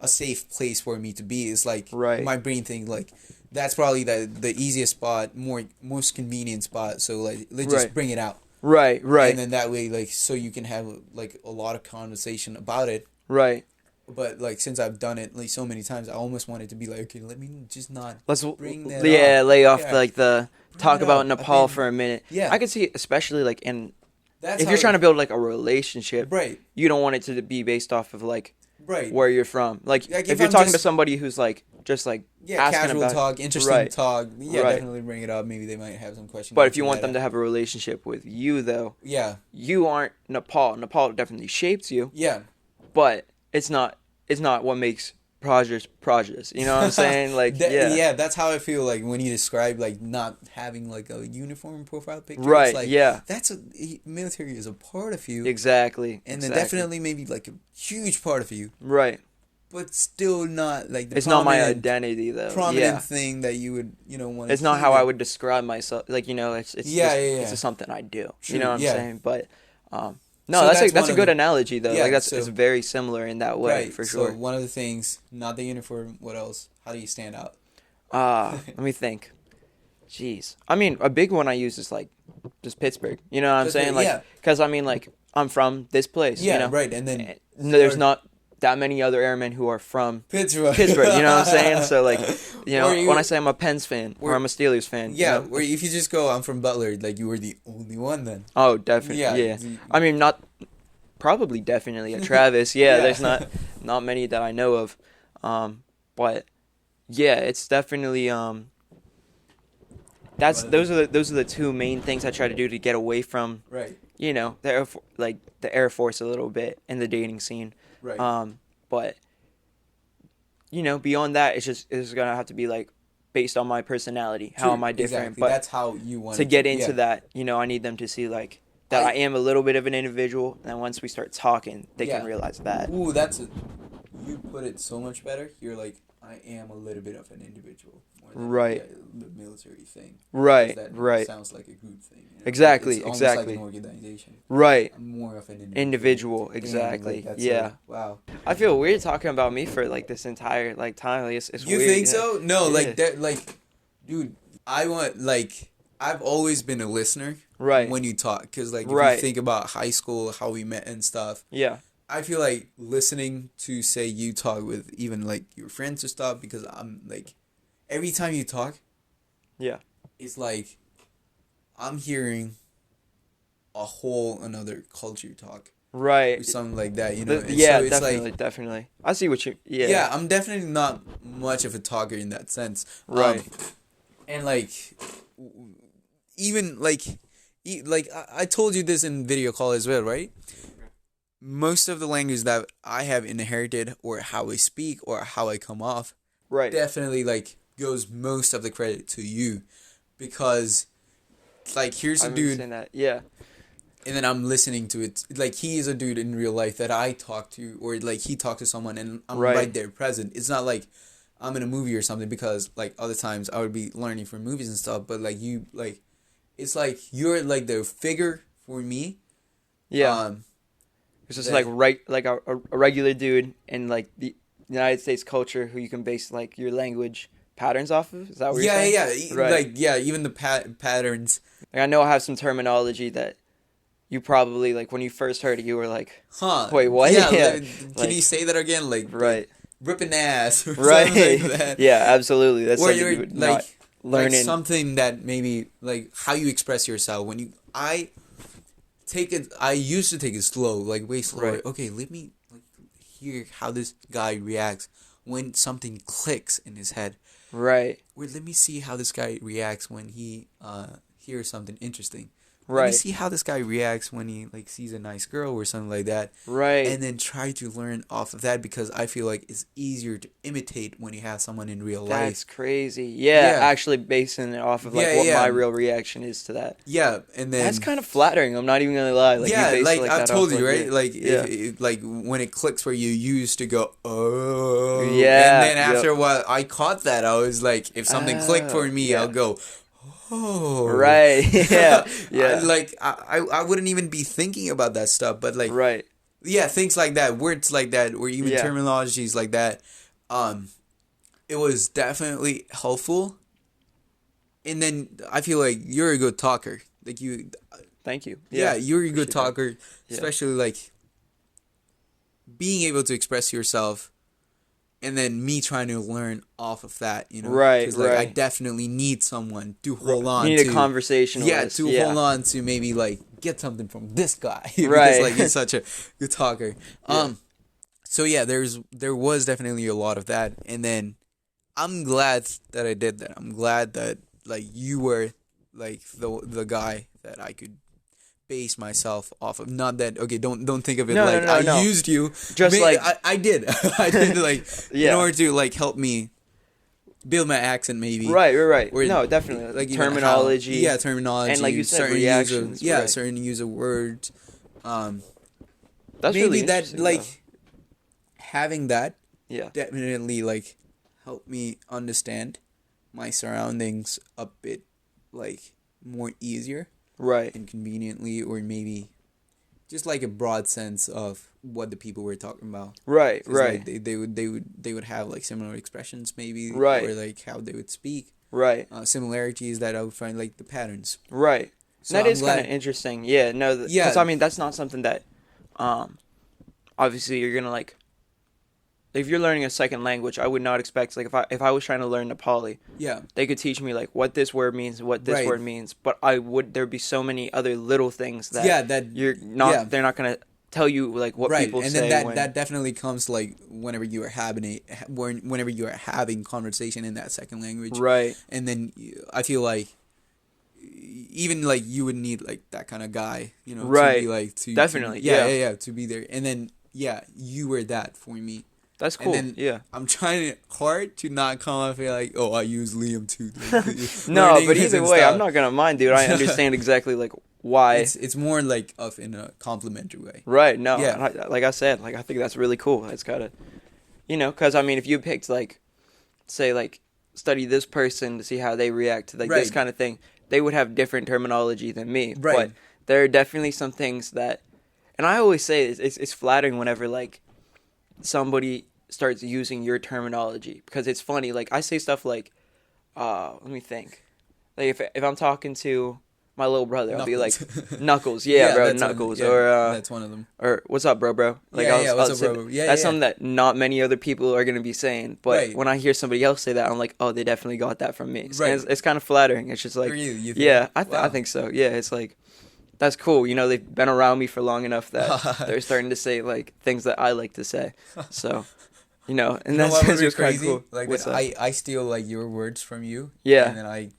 a safe place for me to be. It's like Right. my brain thinks like that's probably the easiest spot, most convenient spot, so like let's just Right. bring it out. Right. Right. And then that way like so you can have like a lot of conversation about it. Right. But like since I've done it like so many times, I almost want it to be like, okay, let me just not Let's bring that up. lay off Yeah. like the talk it about up. I Nepal mean, for a minute. yeah. I could see, especially like That's if how you're trying to build like a relationship, right, you don't want it to be based off of like right. where you're from. Like Like, if if you're I'm talking to just- somebody who's like just like Yeah, asking casual about, talk, interesting Right. talk. Yeah, Right. definitely bring it up. Maybe they might have some questions. But if you want them to have a relationship with you, though, yeah, you aren't Nepal. Nepal definitely shapes you, yeah, but it's not what makes projects. You know what I'm saying? Like yeah, that's how I feel like when you describe like not having like a uniform profile picture. Right, It's like, yeah. That's military is a part of you, exactly. and then exactly. definitely maybe like a huge part of you, right. but still not like the It's not my prominent- identity though. prominent Yeah. thing that you would want. It's not how I would describe myself. Like it's Yeah, just, yeah, yeah. it's just something I do. True, You know what I'm yeah. saying? But no, So that's that's a one of good the- analogy though. Yeah, like so- it's very similar in that way right for so sure. one of the things, not the uniform. What else? How do you stand out? Let me think. Jeez, I mean, a big one I use is like just Pittsburgh. You know what I'm Pittsburgh, saying? Like, yeah. because I mean, like I'm from this place. Yeah, you know? right, and then And there's not that many other airmen who are from Pittsburgh. Pittsburgh. You know what I'm saying? So like, Or you- when I say I'm a Pens fan or I'm a Steelers fan. Yeah, you know? where if you just go, I'm from Butler, like you were the only one then. Oh, definitely. Yeah. Yeah. I mean, definitely a Travis. Yeah, Yeah. there's not many that I know of. But yeah, it's definitely those are the two main things I try to do to get away from, Right, the Air Force a little bit in the dating scene. right. But beyond that, it's gonna have to be like based on my personality. How True, am I different? Exactly. But that's how you want to get into yeah. that, I need them to see like that I am a little bit of an individual, and then once we start talking, they Yeah. can realize that. Ooh, you put it so much better. You're like, I am a little bit of an individual. More than Right. The military thing. Right, 'Cause that right. sounds like a group thing. Exactly, It's almost exactly. like an organization. Right. I'm more of an Individual, Damn, exactly. like, that's Yeah. wow. I feel weird talking about me for like this entire like time. Like, it's You weird. think so? No, Yeah. like that. Like, dude, I want like I've always been a listener. Right. When you talk, because like if Right. you think about high school, how we met and stuff, Yeah. I feel like listening to say you talk with even like your friends or stuff, because I'm like every time you talk, Yeah. it's like I'm hearing a whole another culture talk Right. or something like that, you know. And Yeah, so it's definitely, like, definitely. I see what you. Yeah. yeah, I'm definitely not much of a talker in that sense. Right. And like even like I told you this in video call as well, right? most of the language that I have inherited, or how I speak, or how I come off, Right. definitely like goes most of the credit to you, because like here's I a remember dude, saying that. Yeah. and then I'm listening to it. Like he is a dude in real life that I talk to, or like he talked to someone, and I'm Right. right there present. It's not like I'm in a movie or something, because like other times I would be learning from movies and stuff, but like you like, it's like you're like the figure for me. Yeah. It's just that- like a regular dude in like the United States culture who you can base like your language patterns off of. Is that what you're saying? yeah, Right. like yeah, even the patterns. Like, I know I have some terminology that you probably like when you first heard it, you were like, Huh? Wait, what? Yeah. Yeah, Can like- you say that again? Like right, ripping ass or right, something like that. yeah, absolutely. That's Or something you're you would like not learn in. something that maybe like how you express yourself when you I used to take it slow, like way slower. Right. Okay, let me like hear how this guy reacts when something clicks in his head. Right, Or let me see how this guy reacts when he hears something interesting. Let me right, see how this guy reacts when he like sees a nice girl or something like that. right. And then try to learn off of that, because I feel like it's easier to imitate when you have someone in real life. That's crazy. Yeah, Yeah. actually basing it off of like Yeah, what yeah. my real reaction is to that. Yeah, and then That's kind of flattering. I'm not even gonna lie. Like, yeah, you base like it like I that told off, you, right? yeah. Like Yeah. like when it clicks where you used to go, oh, Yeah, and then after yep. a while I caught that. I was like, if something clicked for me, yeah. I'll go, oh, Right. Yeah. Yeah. I wouldn't even be thinking about that stuff, but like Right. yeah, things like that, words like that, or even Yeah. terminologies like that. It was definitely helpful. And then I feel like you're a good talker. Like you, Thank you. yeah, you're a good appreciate that. talker, Yeah. especially like being able to express yourself, and then me trying to learn off of that, you know? Right, 'Cause, like, I right. definitely need someone to hold on You need to. a conversationalist. Yeah, to hold on to maybe like get something from this guy because Right. like he's such a good talker. Yeah. So yeah, there was definitely a lot of that, and then I'm glad that I did that. I'm glad that like you were like the guy that I could base myself off of. Not that okay, don't think of it No, like no, I no. used you. Just like- I did. I did like Yeah. in order to like help me build my accent maybe. Right. Or, No, definitely. Like even Terminology. how, terminology, And like you said, certain reactions. use of, right. certain use of words. That's Maybe really that interesting, like though. having that Yeah. definitely like helped me understand my surroundings a bit like more easier Right. and conveniently, or maybe just like a broad sense of what the people were talking about. Right. 'Cause, Right. like, they would have like similar expressions maybe, Right. or like how they would speak. Right. Similarities that I would find like the patterns. Right. So That I'm is kind of glad- interesting. Yeah. No. Because Yeah. I mean, that's not something that, obviously you're gonna like. If you're learning a second language, I would not expect like if I was trying to learn Nepali, Yeah. they could teach me like what this word means, what this Right. word means, but there'd be so many other little things that Yeah, that you're not yeah. they're not gonna tell you like what right, people and say then that when, that definitely comes like whenever you are whenever you are having conversation in that second language. right. And then I feel like even like you would need like that kind of guy, you know, to Right. be like to Definitely, yeah, to be there. And then yeah, you were that for me. That's And cool. then Yeah. I'm trying hard to not come off here like, oh, I use Liam too. No, Learning but this either and way, stuff. I'm not gonna mind, dude. I understand exactly like why. It's more like of in a complimentary way. Right. No. Yeah. and like I said, like I think that's really cool. It's gotta, because I mean, if you picked like, say like, study this person to see how they react to like this Right. kind of thing, they would have different terminology than me. Right. But there are definitely some things that, and I always say it's flattering whenever like somebody starts using your terminology, because it's funny. Like I say stuff like, let me think, like if I'm talking to my little brother, I'll be like, Knuckles, yeah, bro, that's Knuckles, yeah, or that's one of them. or what's up, bro? Like Yeah, what's up, say bro? Yeah, that's yeah. something that not many other people are gonna be saying. But Right. when I hear somebody else say that, I'm like, oh, they definitely got that from me. Right. And it's kind of flattering. It's just like, For you think? yeah, I Wow. think so. Yeah, it's like, that's cool. They've been around me for long enough that they're starting to say like things that I like to say. So, and You know that's what would be just kind of crazy? cool. Like What's that up? I steal like your words from you. Yeah. And then I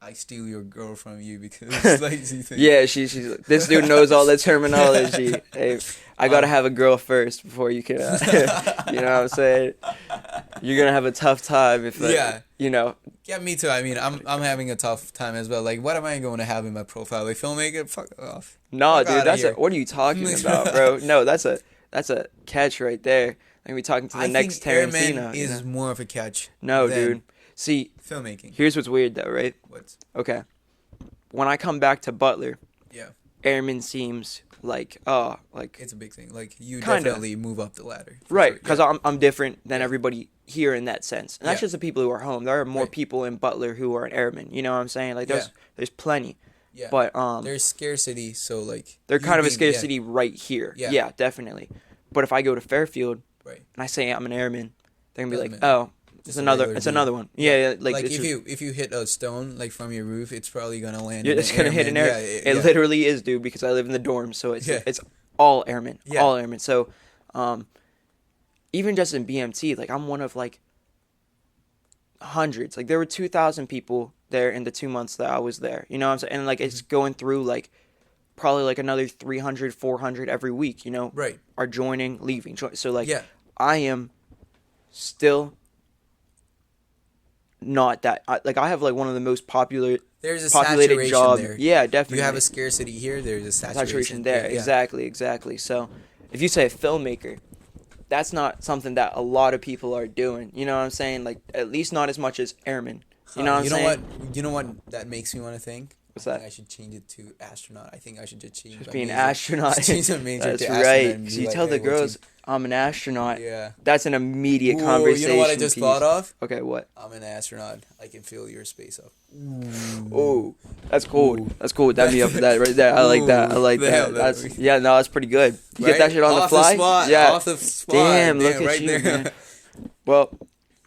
I steal your girl from you because like you think, Yeah, she's this dude knows all the terminology. Hey, I gotta have a girl first before you can. You know what I'm saying? You're gonna have a tough time if Yeah. you know. Yeah, me too. I mean, I'm having a tough time as well. Like, what am I going to have in my profile? Like, filmmaker? Fuck off. No, Fuck dude, outta that's here. what are you talking about, bro? No, that's a catch right there. Like we talking to the I next think Tarantino. AirMan you is know? more of a catch. No, than dude. See, filmmaking. here's what's weird though, right? What's Okay, when I come back to Butler, yeah? Airman seems like It's a big thing. Like you Kinda. definitely move up the ladder. For right, sure. because Yeah. I'm different than everybody here in that sense, and that's Yeah. just the people who are home. There are more Right. people in Butler who are an airman. You know what I'm saying? Like there's plenty, Yeah. but There's scarcity, so like they're you kind of a being- scarcity right here. Yeah. Yeah, definitely. But if I go to Fairfield Right. and I say I'm an airman, they're gonna be like, Doesn't matter. oh, it's a another, regular it's dude. another one. Yeah, Like it's if just- you hit a stone like from your roof, it's probably gonna land. yeah, in it's an gonna hit an airman. air. Yeah, It yeah. literally is, dude, because I live in the dorms, so it's Yeah. it's all airmen, Yeah. all airmen. So, even just in BMT, like I'm one of like hundreds. Like there were 2,000 people there in the 2 months that I was there. You know what I'm saying? And like it's going through like probably like another 300, 400 every week. You know, Right. are joining, leaving. So like Yeah. I am still not that. I have like one of the most populated There's a populated saturation job. there. Yeah, definitely. You have a scarcity here. There's a saturation there. Yeah. Exactly. So if you say a filmmaker, that's not something that a lot of people are doing. You know what I'm saying? Like at least not as much as airmen. You know what I'm saying? What? You know what that makes me want to think? What's I that? think I should change it to astronaut. I think I should just change Just my be an major. astronaut. Just change my major That's to astronaut right. and be So you like, tell hey, the what girls team- I'm an astronaut. Yeah. That's an immediate Whoa, conversation you know what I just piece. thought of? Okay, what? I'm an astronaut. I can fill your space up. Oh, that's cool. Ooh. That's cool. That me up for that right there. I like that. I like Ooh, that. damn, That's that- yeah. No, that's pretty good. You get that Right? shit on the Off fly. spot, Yeah. Off the spot. Damn, look at right you, there. man. Well,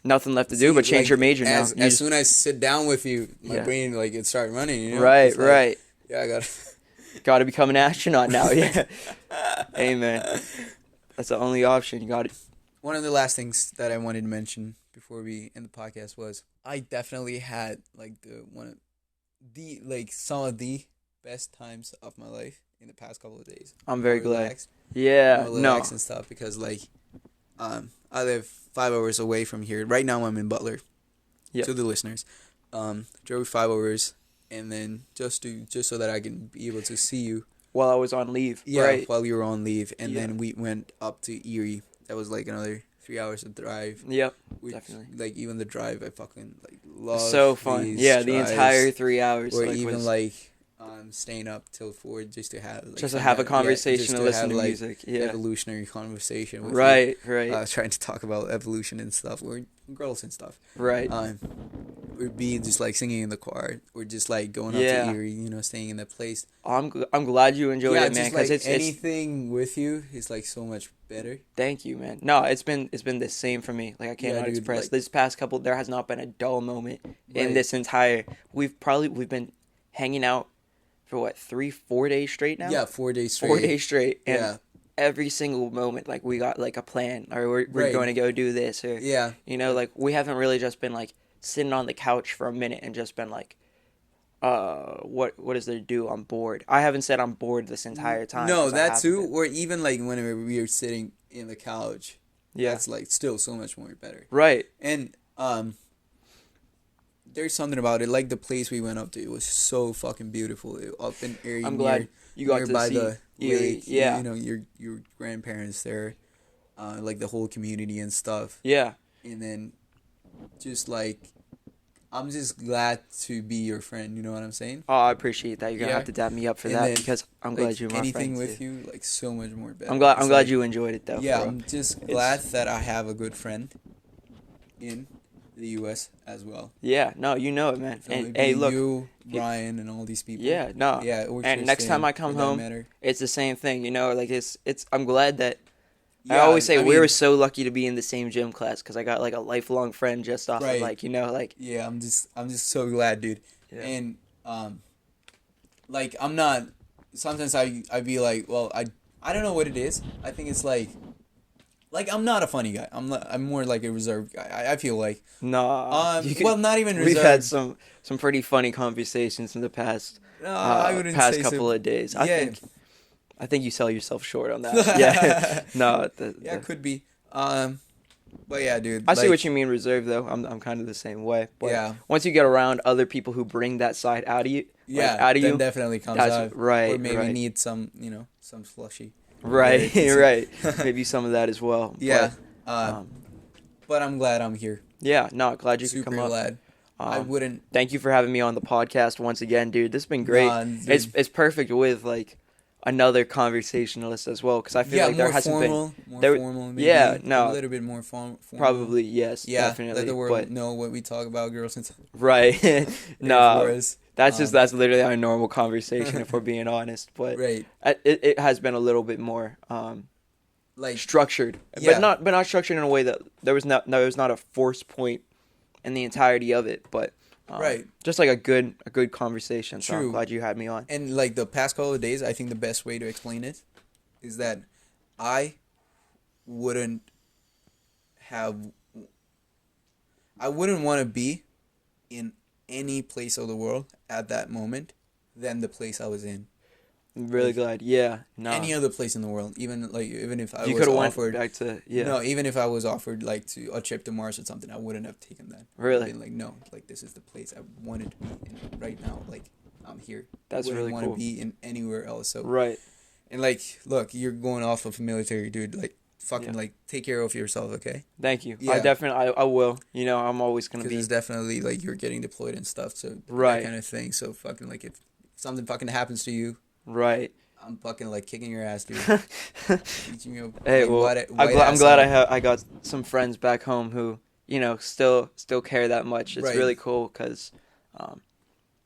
nothing left to do but change Like, your major now. As, You as just- soon as I sit down with you, my Yeah. brain like it start running. You know? right, It's like, right. Yeah, I got. Got to become an astronaut now. Yeah. Hey man, that's the only option. You got it. One of the last things that I wanted to mention before we end the podcast was I definitely had like some of the best times of my life in the past couple of days. I'm very More glad. relaxed, Yeah. more No. relaxed and stuff because like, I live 5 hours away from here. Right now I'm in Butler. Yep. To the listeners, drove 5 hours and then just so that I can be able to see you. While I was on leave. Yeah, Right. while you were on leave, and Yeah. then we went up to Erie. That was like another 3 hours of drive. Yep. Which, Definitely. Like even the drive, I fucking like love. So fun. these Yeah, the drives. entire 3 hours. Or like, even was like staying up till 4 just to have like, just to have a conversation just and to listen have, to like, music. Yeah. evolutionary conversation. With Right. You. Right. Trying to talk about evolution and stuff. We're girls and stuff. Right. We're being just like singing in the car. We're just like going up Yeah. to Erie, you know, staying in that place. I'm glad you enjoyed it, man. just Because like it's anything with you is like so much better. Thank you, man. No, it's been the same for me. Like I cannot dude, express. like- This past couple, there has not been a dull moment in Right. this entire. We've been hanging out for what 3-4 days straight now. Yeah, 4 days straight. 4 days straight, and Yeah. every single moment, like we got like a plan, or we're Right. going to go do this, or Yeah. you know, like we haven't really just been like sitting on the couch for a minute and just been like, what is there to do? I'm bored. I haven't said I'm bored this entire time. No, 'cause I that haven't too. been. Or even like whenever we were sitting in the couch. Yeah. That's like still so much more better. Right. And there's something about it. Like the place we went up to, it was so fucking beautiful. Up in Erie. I'm glad you got to by see the Erie. lake. Yeah. You know, your grandparents there, like the whole community and stuff. Yeah. And then just like I'm just glad to be your friend, you know what I'm saying? Oh, I appreciate that. You're gonna Yeah. have to dab me up for And that then, because I'm Like, glad you're my anything friend with too. you, like so much more better. I'm glad It's glad like- you enjoyed it though. Yeah, bro. I'm just glad that I have a good friend in the U.S. as well. Yeah, no, you know it, man. So And maybe hey, look, you, Ryan, and all these people. yeah, no, Yeah, or and next time I come for that home, matter. it's the same thing. You know, like it's. I'm glad that. I Yeah, always say we mean, were so lucky to be in the same gym class because I got like a lifelong friend just off Right. of like, you know, like. Yeah, I'm just so glad, dude. Yeah. And like I'm not. Sometimes I be like, well, I don't know what it is. I think it's like Like, I'm not a funny guy. I'm more like a reserved guy. I feel like. Nah. Well, not even reserved. We've had some pretty funny conversations in the past I wouldn't past say couple so. of days. Yeah. I think you sell yourself short on that. Yeah. No. Yeah, it could be. But yeah, dude. I see what you mean, reserved though. I'm kind of the same way. But Yeah. once you get around other people who bring that side out of you, Yeah, out of then you, definitely comes that's out. right. Or maybe right. need some, some slushy. Right, Yeah, right. Maybe some of that as well. Yeah. But, But I'm glad I'm here. yeah, no, glad you could Super come up. glad. I wouldn't. Thank you for having me on the podcast once again, dude. This has been great. Nah, dude. It's perfect with like another conversationalist as well, because I feel like there hasn't more there- formal, maybe. yeah, no. A little bit more formal. probably yes, Yeah, definitely. let the world but, know what we talk about, girls. And right, no, us. that's literally our normal conversation if we're being honest. But Right. it has been a little bit more Like, structured, Yeah. but not structured in a way that there was not a force point in the entirety of it, but Right. just like a good conversation. So I'm True. glad you had me on. and like the past couple of days, I think the best way to explain it is that I wouldn't want to be in any place of the world at that moment than the place I was in. I'm really glad. Yeah, no, Any other place in the world, even if I you was could have went offered. back to No, even if I was offered like a trip to Mars or something, I wouldn't have taken that. Really? I'd been like, no, like this is the place I wanted to be in right now. Like I'm here. That's really want cool. to be in anywhere else. So right. and like, look, you're going off of military, dude. Like fucking Yeah. like take care of yourself, okay? Thank you. Yeah. I will. I'm always gonna Because be it's definitely like you're getting deployed and stuff. So Right. that kind of thing. So fucking like if something fucking happens to you, right. I'm fucking like kicking your ass, dude. Teaching you. Hey, like, well, white I'm ass glad out. I got some friends back home who still care that much. It's Right. really cool because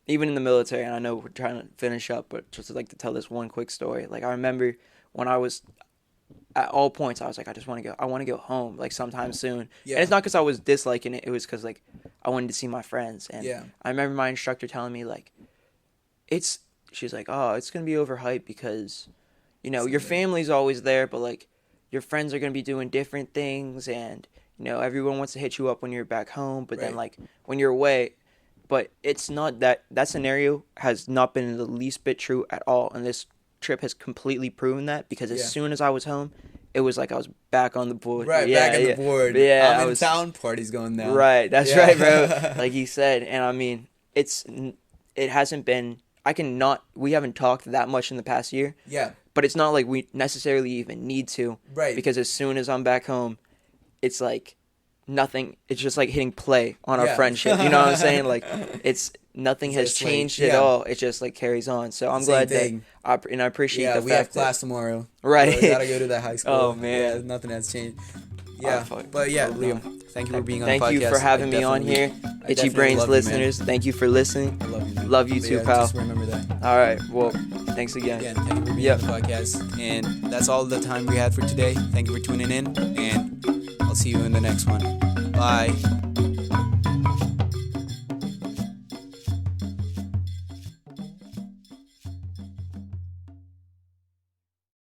even in the military, and I know we're trying to finish up, but just like to tell this one quick story. Like I remember when I was at all points, I was like, I want to go home like sometime soon. Yeah. And it's not because I was disliking it. It was because like I wanted to see my friends. And Yeah. I remember my instructor telling me like, she's like, oh, it's going to be overhyped because, your family's always there, but like your friends are going to be doing different things. And, everyone wants to hit you up when you're back home, but then Right. like when you're away, but it's not that scenario has not been the least bit true at all. And this trip has completely proven that because as Yeah. soon as I was home, it was like I was back on the board. Right, Yeah, back on yeah. the board. Yeah, I'm I in was- town. Party's going down. Right, that's Yeah. right, bro. Like he said, and I mean, it hasn't been. We haven't talked that much in the past year, Yeah. but it's not like we necessarily even need to. Right. Because as soon as I'm back home, it's like nothing. It's just like hitting play on our Yeah. friendship. You know what I'm saying? Like nothing has Just like, changed at yeah. all. It just like carries on. So I'm Same glad thing. that I appreciate Yeah, the we have fact class tomorrow. Right. So we gotta go to that high school. Oh, man. Yeah, nothing has changed. Yeah, fuck. but yeah, Totally. Liam, thank you for being on Thank the podcast. you for having me on here, I Itchy definitely Brains love you, man. listeners. Thank you for listening. I love you, man. Love you But too, yeah, pal. Just remember that. All right. Well, thanks again. Again, thank you for being Yep. on the podcast. And that's all the time we had for today. Thank you for tuning in, and I'll see you in the next one. Bye.